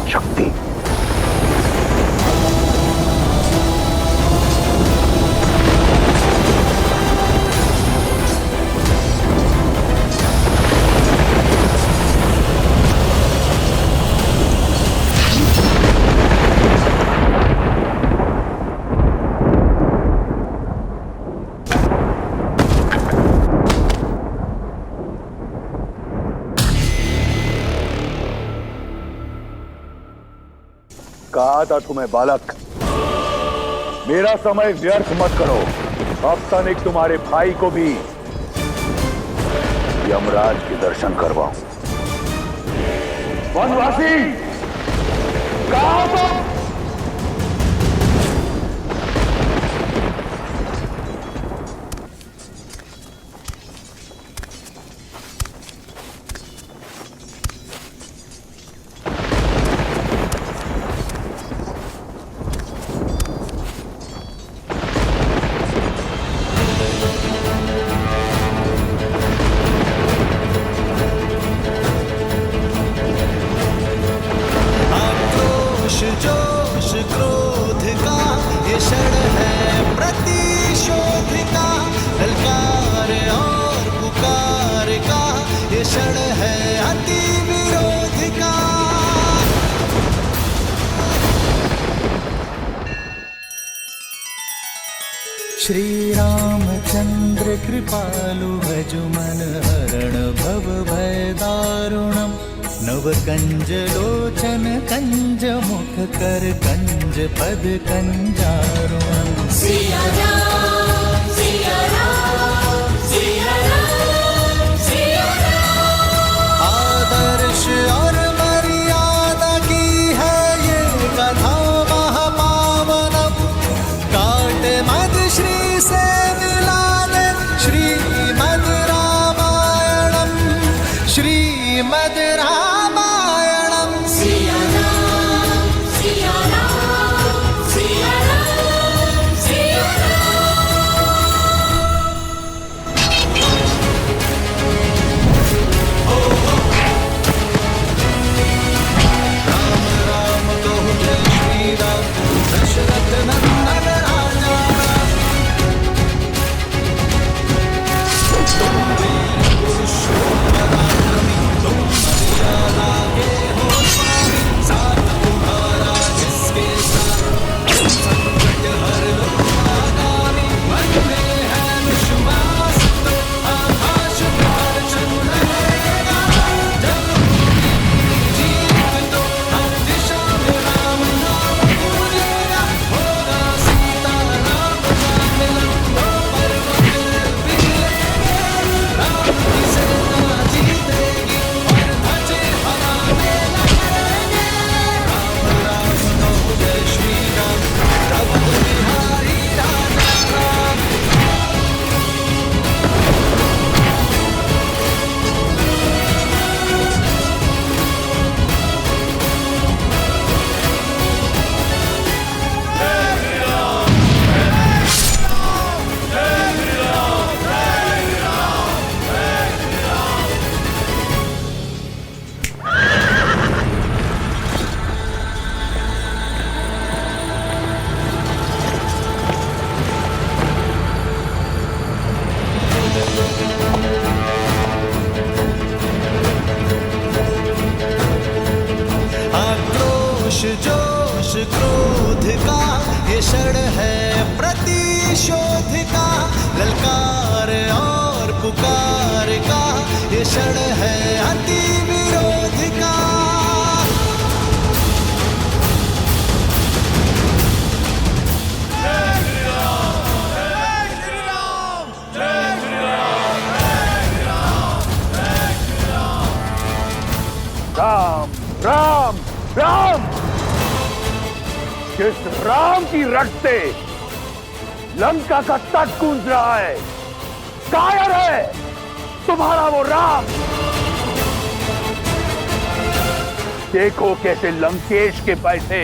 शक्ति कहा था तुम्हें बालक, मेरा समय व्यर्थ मत करो। अब तनिक तुम्हारे भाई को भी यमराज के दर्शन करवाऊं। वनवासी कहां तुम? जोश क्रोध का ये क्षण है प्रतिशोध का, ललकार और पुकार का ये क्षण है अति विरोध का। श्री रामचंद्र कृपालु भजु मन हरण भव भय दारुणम, नव कंज लोचन कंज मुख कर कंज पद कंजारुणम। सिया राम सिया राम सिया राम सिया राम। आदर्श और मर्यादा की है ये कथा महापावनम, काट मद श्री से मिला दे श्रीमद रामायणम, श्रीमद रामायणम। सिया राम सिया राम सिया राम सिया राम राम कहु जय श्री राम, दशरथ नंदन राजा राम। तुम वीर पुरुष पराक्रमी, तुम मर्यादा के हो स्वामी, साथ तुम्हारा जिसके साथ संकट हर लो आगामी। मन में है विश्वास तो आकाश पर चल रहेगा, जब होगी जीत तो हर दिशा में राम नाम गूंजेगा। होगा सीता राम का मिलन, वो पर्वत भी लेंगे, राम की सेना जीतेगी और ध्वज फहराने लगेंगे। राम राम कहो जय श्री राम, प्रभु बिहारी राजा राम। आक्रोश जोश क्रोध का ये क्षण है प्रतिशोध का, ललकार और पुकार का ये क्षण है अति विरोध का। राम राम राम। जिस राम की रट से लंका का तट गूंज रहा है, कायर है तुम्हारा वो राम। देखो कैसे लंकेश के पैसे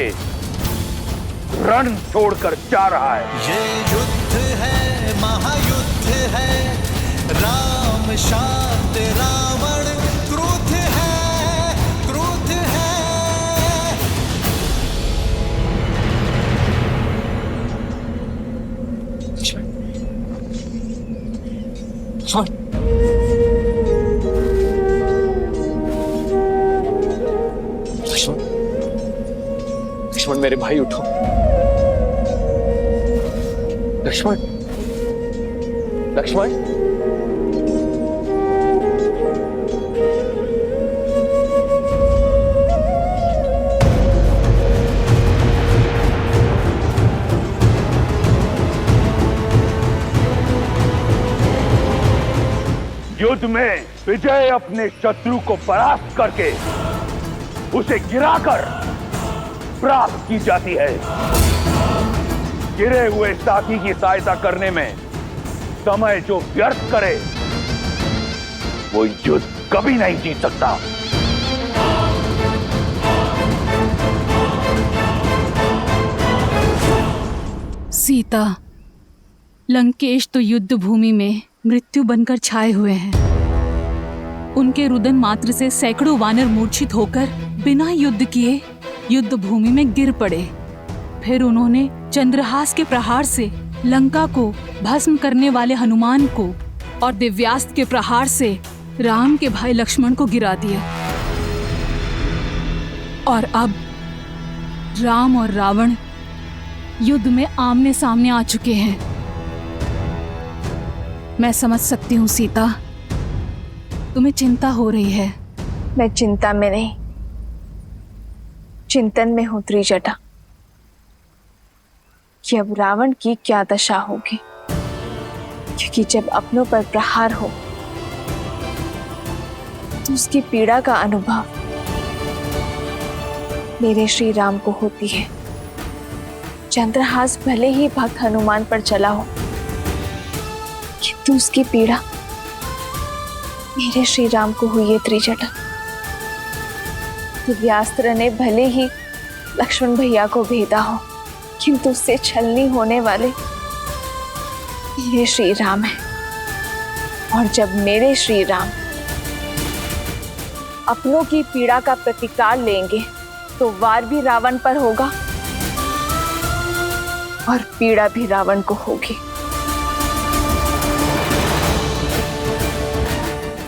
रण छोड़कर जा रहा है। ये युद्ध है महायुद्ध है, राम शांत रावण क्रुद्ध है क्रुद्ध है। लक्ष्मण मेरे भाई उठो। लक्ष्मण लक्ष्मण युद्ध में विजय अपने शत्रु को परास्त करके उसे गिराकर प्राप्त की जाती है। गिरे हुए साथी की सहायता करने में समय जो व्यर्थ करे वो युद्ध कभी नहीं जीत सकता। सीता, लंकेश तो युद्ध भूमि में मृत्यु बनकर छाए हुए हैं। उनके रुदन मात्र से सैकड़ों वानर मूर्छित होकर बिना युद्ध किए युद्ध भूमि में गिर पड़े। फिर उन्होंने चंद्रहास के प्रहार से लंका को भस्म करने वाले हनुमान को और दिव्यास्त्र के प्रहार से राम के भाई लक्ष्मण को गिरा दिया। और अब राम और रावण युद्ध में आमने सामने आ चुके हैं। मैं समझ सकती हूँ सीता, तुम्हें चिंता हो रही है। मैं चिंता में नहीं, चिंतन में हूं त्रिजटा कि अब रावण की क्या दशा होगी। क्योंकि जब अपनों पर प्रहार हो तो उसकी पीड़ा का अनुभव मेरे श्री राम को होती है। चंद्रहास भले ही भक्त हनुमान पर चला हो, किंतु उसकी पीड़ा मेरे श्री राम को हुई है त्रिजटा। दिव्यास्त्र ने भले ही लक्ष्मण भैया को भेदा हो, किंतु उससे छलनी होने वाले मेरे श्री राम है। और जब मेरे श्री राम अपनों की पीड़ा का प्रतिकार लेंगे तो वार भी रावण पर होगा और पीड़ा भी रावण को होगी।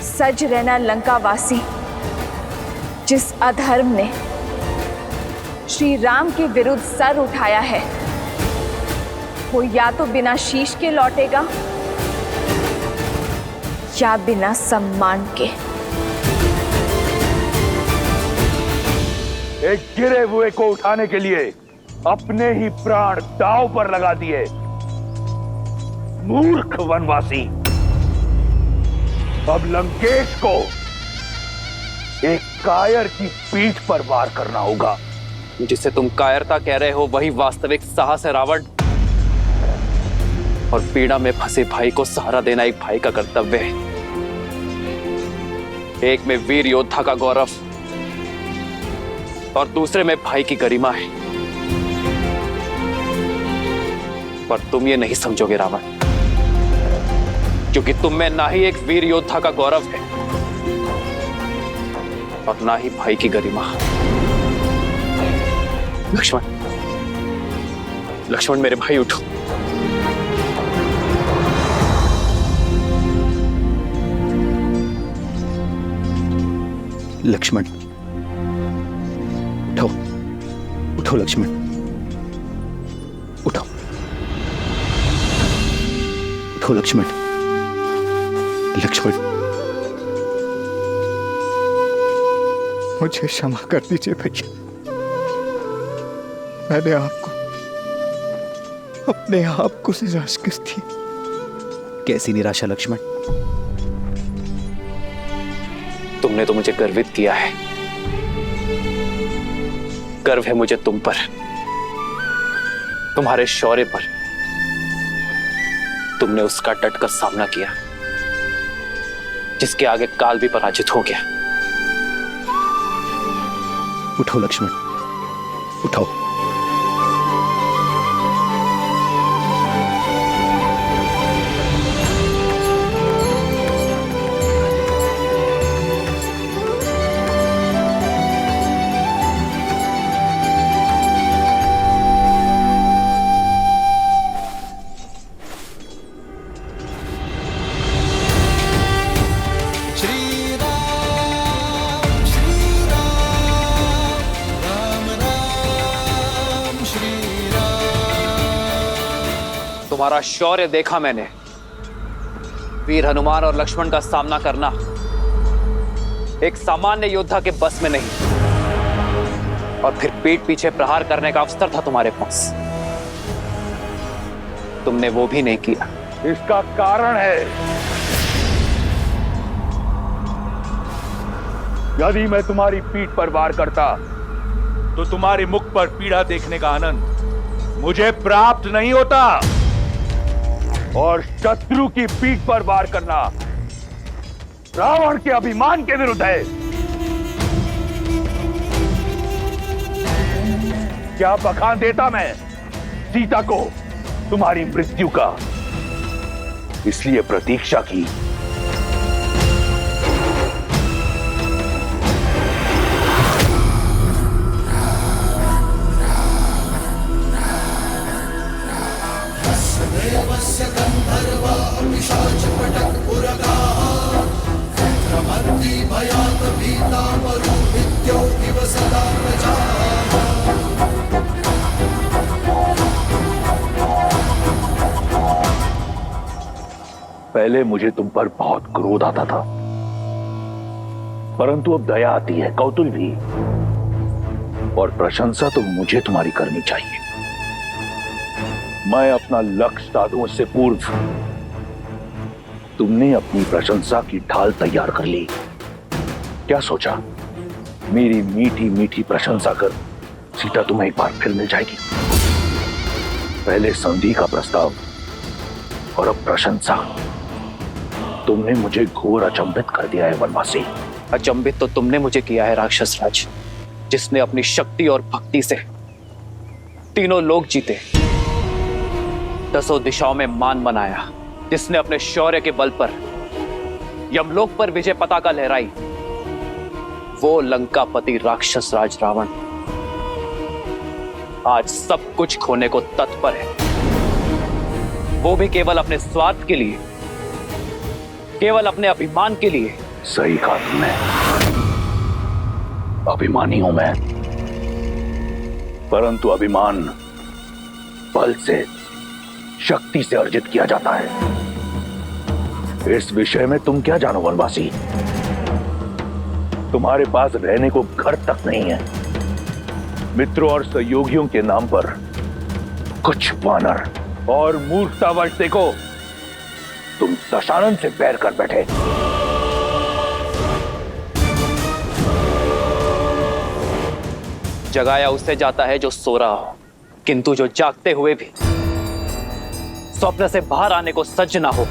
सज रहना लंकावासी, जिस अधर्म ने श्री राम के विरुद्ध सर उठाया है वो या तो बिना शीश के लौटेगा या बिना सम्मान के। एक गिरे हुए को उठाने के लिए अपने ही प्राण दांव पर लगा दिए। मूर्ख वनवासी, अब लंकेश को एक कायर की पीठ पर वार करना होगा। जिसे तुम कायरता कह रहे हो वही वास्तविक साहस है रावण। और पीड़ा में फंसे भाई को सहारा देना एक भाई का कर्तव्य है। एक में वीर योद्धा का गौरव और दूसरे में भाई की गरिमा है। पर तुम ये नहीं समझोगे रावण, क्योंकि तुम में ना ही एक वीर योद्धा का गौरव है और ना ही भाई की गरिमा। लक्ष्मण, लक्ष्मण मेरे भाई उठो। लक्ष्मण उठो, उठो लक्ष्मण, उठो, उठो लक्ष्मण, लक्ष्मण। मुझे क्षमा कर दीजिए भैया, मैंने आपको अपने आप को निराश कर दी। कैसी निराशा लक्ष्मण? तुमने तो मुझे गर्वित किया है। गर्व है मुझे तुम पर, तुम्हारे शौर्य पर। तुमने उसका डटकर सामना किया जिसके आगे काल भी पराजित हो गया। उठो लक्ष्मण, उठो। तुम्हारा शौर्य देखा मैंने। वीर हनुमान और लक्ष्मण का सामना करना एक सामान्य योद्धा के बस में नहीं। और फिर पीठ पीछे प्रहार करने का अवसर था तुम्हारे पास, तुमने वो भी नहीं किया। इसका कारण है यदि मैं तुम्हारी पीठ पर वार करता तो तुम्हारे मुख पर पीड़ा देखने का आनंद मुझे प्राप्त नहीं होता। और शत्रु की पीठ पर वार करना रावण के अभिमान के विरुद्ध है। क्या बखान देता मैं सीता को तुम्हारी मृत्यु का, इसलिए प्रतीक्षा की। देवस्य गंधर्वा पिशाचपटक पुरगाः क्रमन्ति भयात् भीता मरुभिद्यो इव सदा प्रजाः। पहले मुझे तुम पर बहुत क्रोध आता था, परंतु अब दया आती है, कौतूहल भी, और प्रशंसा तो मुझे तुम्हारी करनी चाहिए। मैं अपना लक्ष्य साधूं से पूर्व तुमने अपनी प्रशंसा की ढाल तैयार कर ली। क्या सोचा मेरी मीठी मीठी प्रशंसा कर सीता तुम्हें एक बार फिर मिल जाएगी? पहले संधि का प्रस्ताव और अब प्रशंसा। तुमने मुझे घोर अचंभित कर दिया है वनवासी। अचंभित तो तुमने मुझे किया है राक्षस राज, जिसने अपनी शक्ति और भक्ति से तीनों लोक जीते, दसों दिशाओं में मान बनाया, जिसने अपने शौर्य के बल पर यमलोक पर विजय पताका लहराई, वो लंकापति राक्षस राज रावण आज सब कुछ खोने को तत्पर है। वो भी केवल अपने स्वार्थ के लिए, केवल अपने अभिमान के लिए। सही कहा तुमने, अभिमानी हूं मैं, परंतु अभिमान बल से, शक्ति से अर्जित किया जाता है। इस विषय में तुम क्या जानो वनवासी? तुम्हारे पास रहने को घर तक नहीं है। मित्रों और सहयोगियों के नाम पर कुछ वानर और मूर्खतावश देखो तुम दशानन से बैर कर बैठे। जगाया उससे जाता है जो सो रहा हो, किंतु जो जागते हुए भी स्वप्न से बाहर आने को सज्ज ना हो,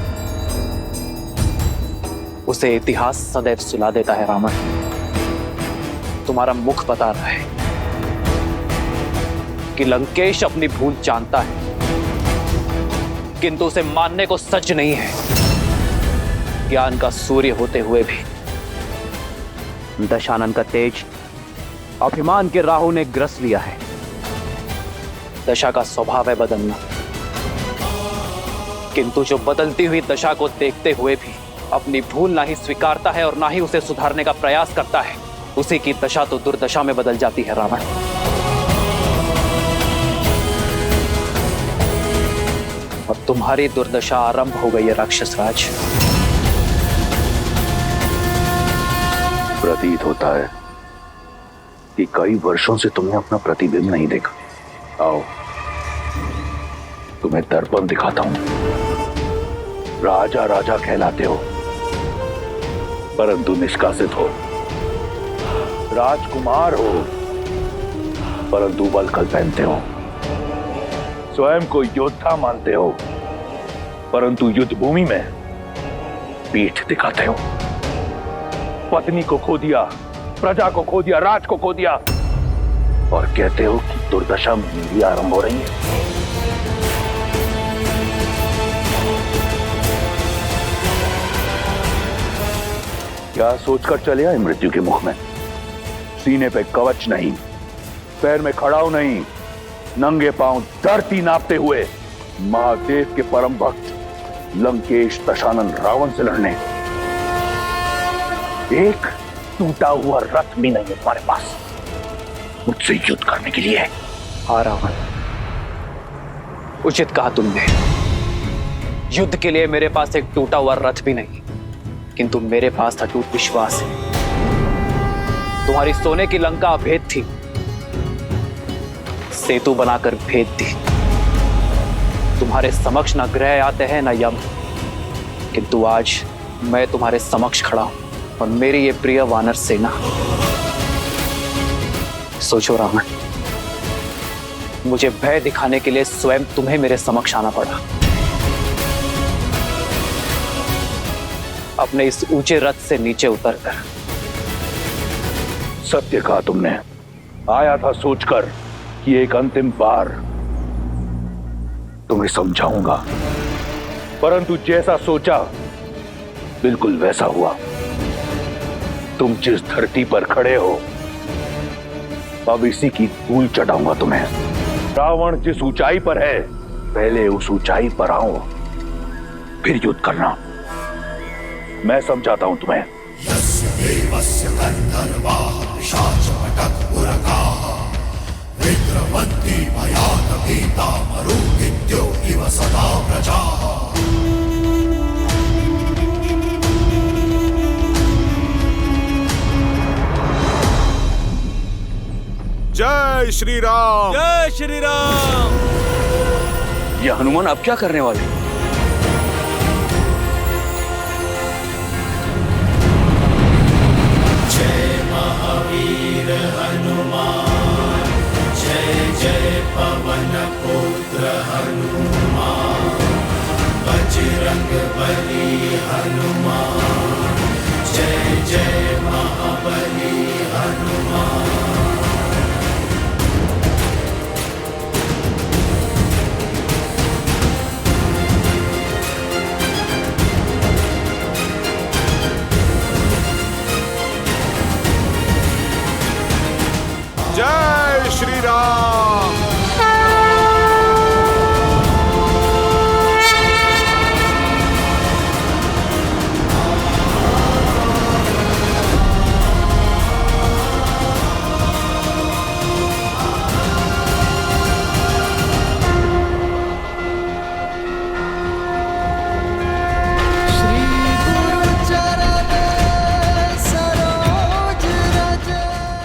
उसे इतिहास सदैव सुला देता है। रावण, तुम्हारा मुख बता रहा है कि लंकेश अपनी भूल जानता है, किंतु उसे मानने को सज्ज नहीं है। ज्ञान का सूर्य होते हुए भी दशानन का तेज अभिमान के राहु ने ग्रस लिया है। दशा का स्वभाव है बदलना, किंतु जो बदलती हुई दशा को देखते हुए भी अपनी भूल ना ही स्वीकारता है और ना ही उसे सुधारने का प्रयास करता है, उसी की दशा तो दुर्दशा में बदल जाती है। रावण, अब तुम्हारी दुर्दशा आरंभ हो गई है राक्षस राज। प्रतीत होता है कि कई वर्षों से तुमने अपना प्रतिबिंब नहीं देखा। आओ तुम्हें दर्पण दिखाता हूं। राजा राजा कहलाते हो, परंतु निष्कासित हो। राजकुमार हो, परंतु वल्कल पहनते हो। स्वयं को योद्धा मानते हो, परंतु युद्ध भूमि में पीठ दिखाते हो। पत्नी को खो दिया, प्रजा को खो दिया, राज को खो दिया, और कहते हो कि दुर्दशा मेरी आरंभ हो रही है। क्या सोचकर चले आए मृत्यु के मुख में? सीने पे कवच नहीं, पैर में खड़ाऊ नहीं, नंगे पांव धरती नापते हुए महादेव के परम भक्त लंकेश दशानन रावण से लड़ने। एक टूटा हुआ रथ भी नहीं है तुम्हारे पास मुझसे युद्ध करने के लिए। हाँ रावण, उचित कहा तुमने। युद्ध के लिए मेरे पास एक टूटा हुआ रथ भी नहीं, किंतु मेरे पास अटूट विश्वास है। तुम्हारी सोने की लंका अभेद थी, सेतु बनाकर भेद दी। तुम्हारे समक्ष न ग्रह आते हैं न यम, किंतु आज मैं तुम्हारे समक्ष खड़ा हूं और मेरी ये प्रिय वानर सेना। सोचो रावण, मुझे भय दिखाने के लिए स्वयं तुम्हें मेरे समक्ष आना पड़ा। अपने इस ऊंचे रथ से नीचे उतरकर। सत्य कहा तुमने। आया था सोचकर कि एक अंतिम बार तुम्हें समझाऊंगा, परंतु जैसा सोचा बिल्कुल वैसा हुआ। तुम जिस धरती पर खड़े हो अब इसी की धूल चटाऊंगा तुम्हें। रावण जिस ऊंचाई पर है पहले उस ऊंचाई पर आओ, फिर युद्ध करना। मैं समझाता हूं तुम्हें। यस्य देवस्य गन्धर्वाः पिशाचपटकपुरगाः विद्रवन्ति भयात् भीता मरुदित्यो इव सदा प्रजाः। जय श्री राम। जय श्री राम। ये हनुमान अब क्या करने वाले? जय महावीर हनुमान, जय जय पवन पुत्र हनुमान, बजरंग बली हनुमान, जय जय महाबली हनुमान। जय श्री राम।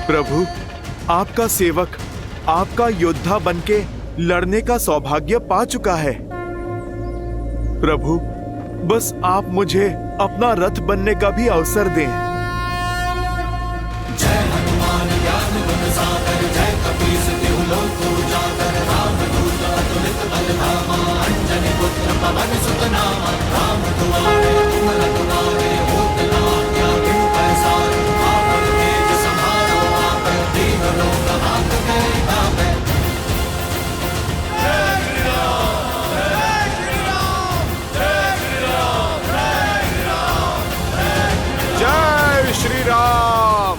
प्रभु, आपका सेवक आपका योद्धा बनके लड़ने का सौभाग्य पा चुका है। प्रभु, बस आप मुझे अपना रथ बनने का भी अवसर दें। जय हनुमान ज्ञान गुण सागर, जय कपीस तिहु लोक उजागर, रामदूत अतुलित बल धामा, अंजनी पुत्र पवन सुत नामा, राम दुआरे तुम रघुनारे, होत न आज्ञा बिनु पैसारे, आपन तेज सम्हारो आपन, दीन लोक हाथ में कापे। जय श्री राम।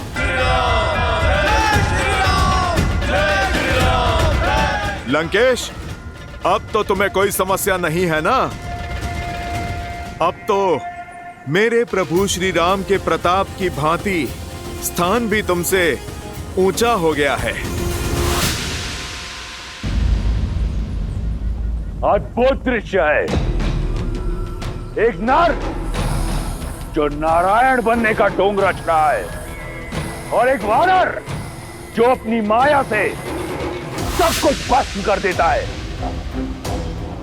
लंकेश, अब तो तुम्हें कोई समस्या नहीं है ना? अब तो मेरे प्रभु श्री राम के प्रताप की भांति स्थान भी तुमसे ऊंचा हो गया है। अद्भुत दृश्य है। एक नर जो नारायण बनने का ढोंग रच रहा है और एक वानर जो अपनी माया से सब कुछ भस्म कर देता है।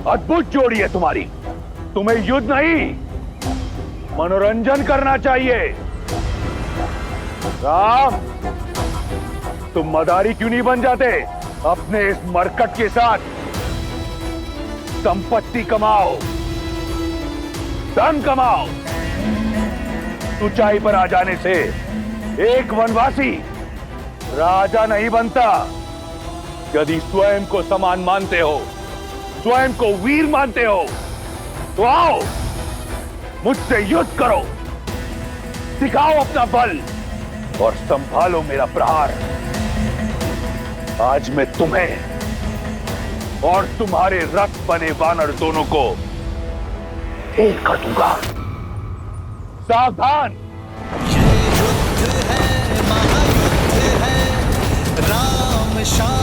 अद्भुत जोड़ी है तुम्हारी। तुम्हें युद्ध नहीं मनोरंजन करना चाहिए। राम, तुम मदारी क्यों नहीं बन जाते? अपने इस मरकट के साथ संपत्ति कमाओ, धन कमाओ। ऊंचाई पर आ जाने से एक वनवासी राजा नहीं बनता। यदि स्वयं को समान मानते हो, स्वयं को वीर मानते हो, तो आओ मुझसे युद्ध करो, दिखाओ अपना बल और संभालो मेरा प्रहार। आज मैं तुम्हें और तुम्हारे रथ बने वानर दोनों को एक कर दूंगा। सावधान। ये युद्ध है, महायुद्ध है, राम शाम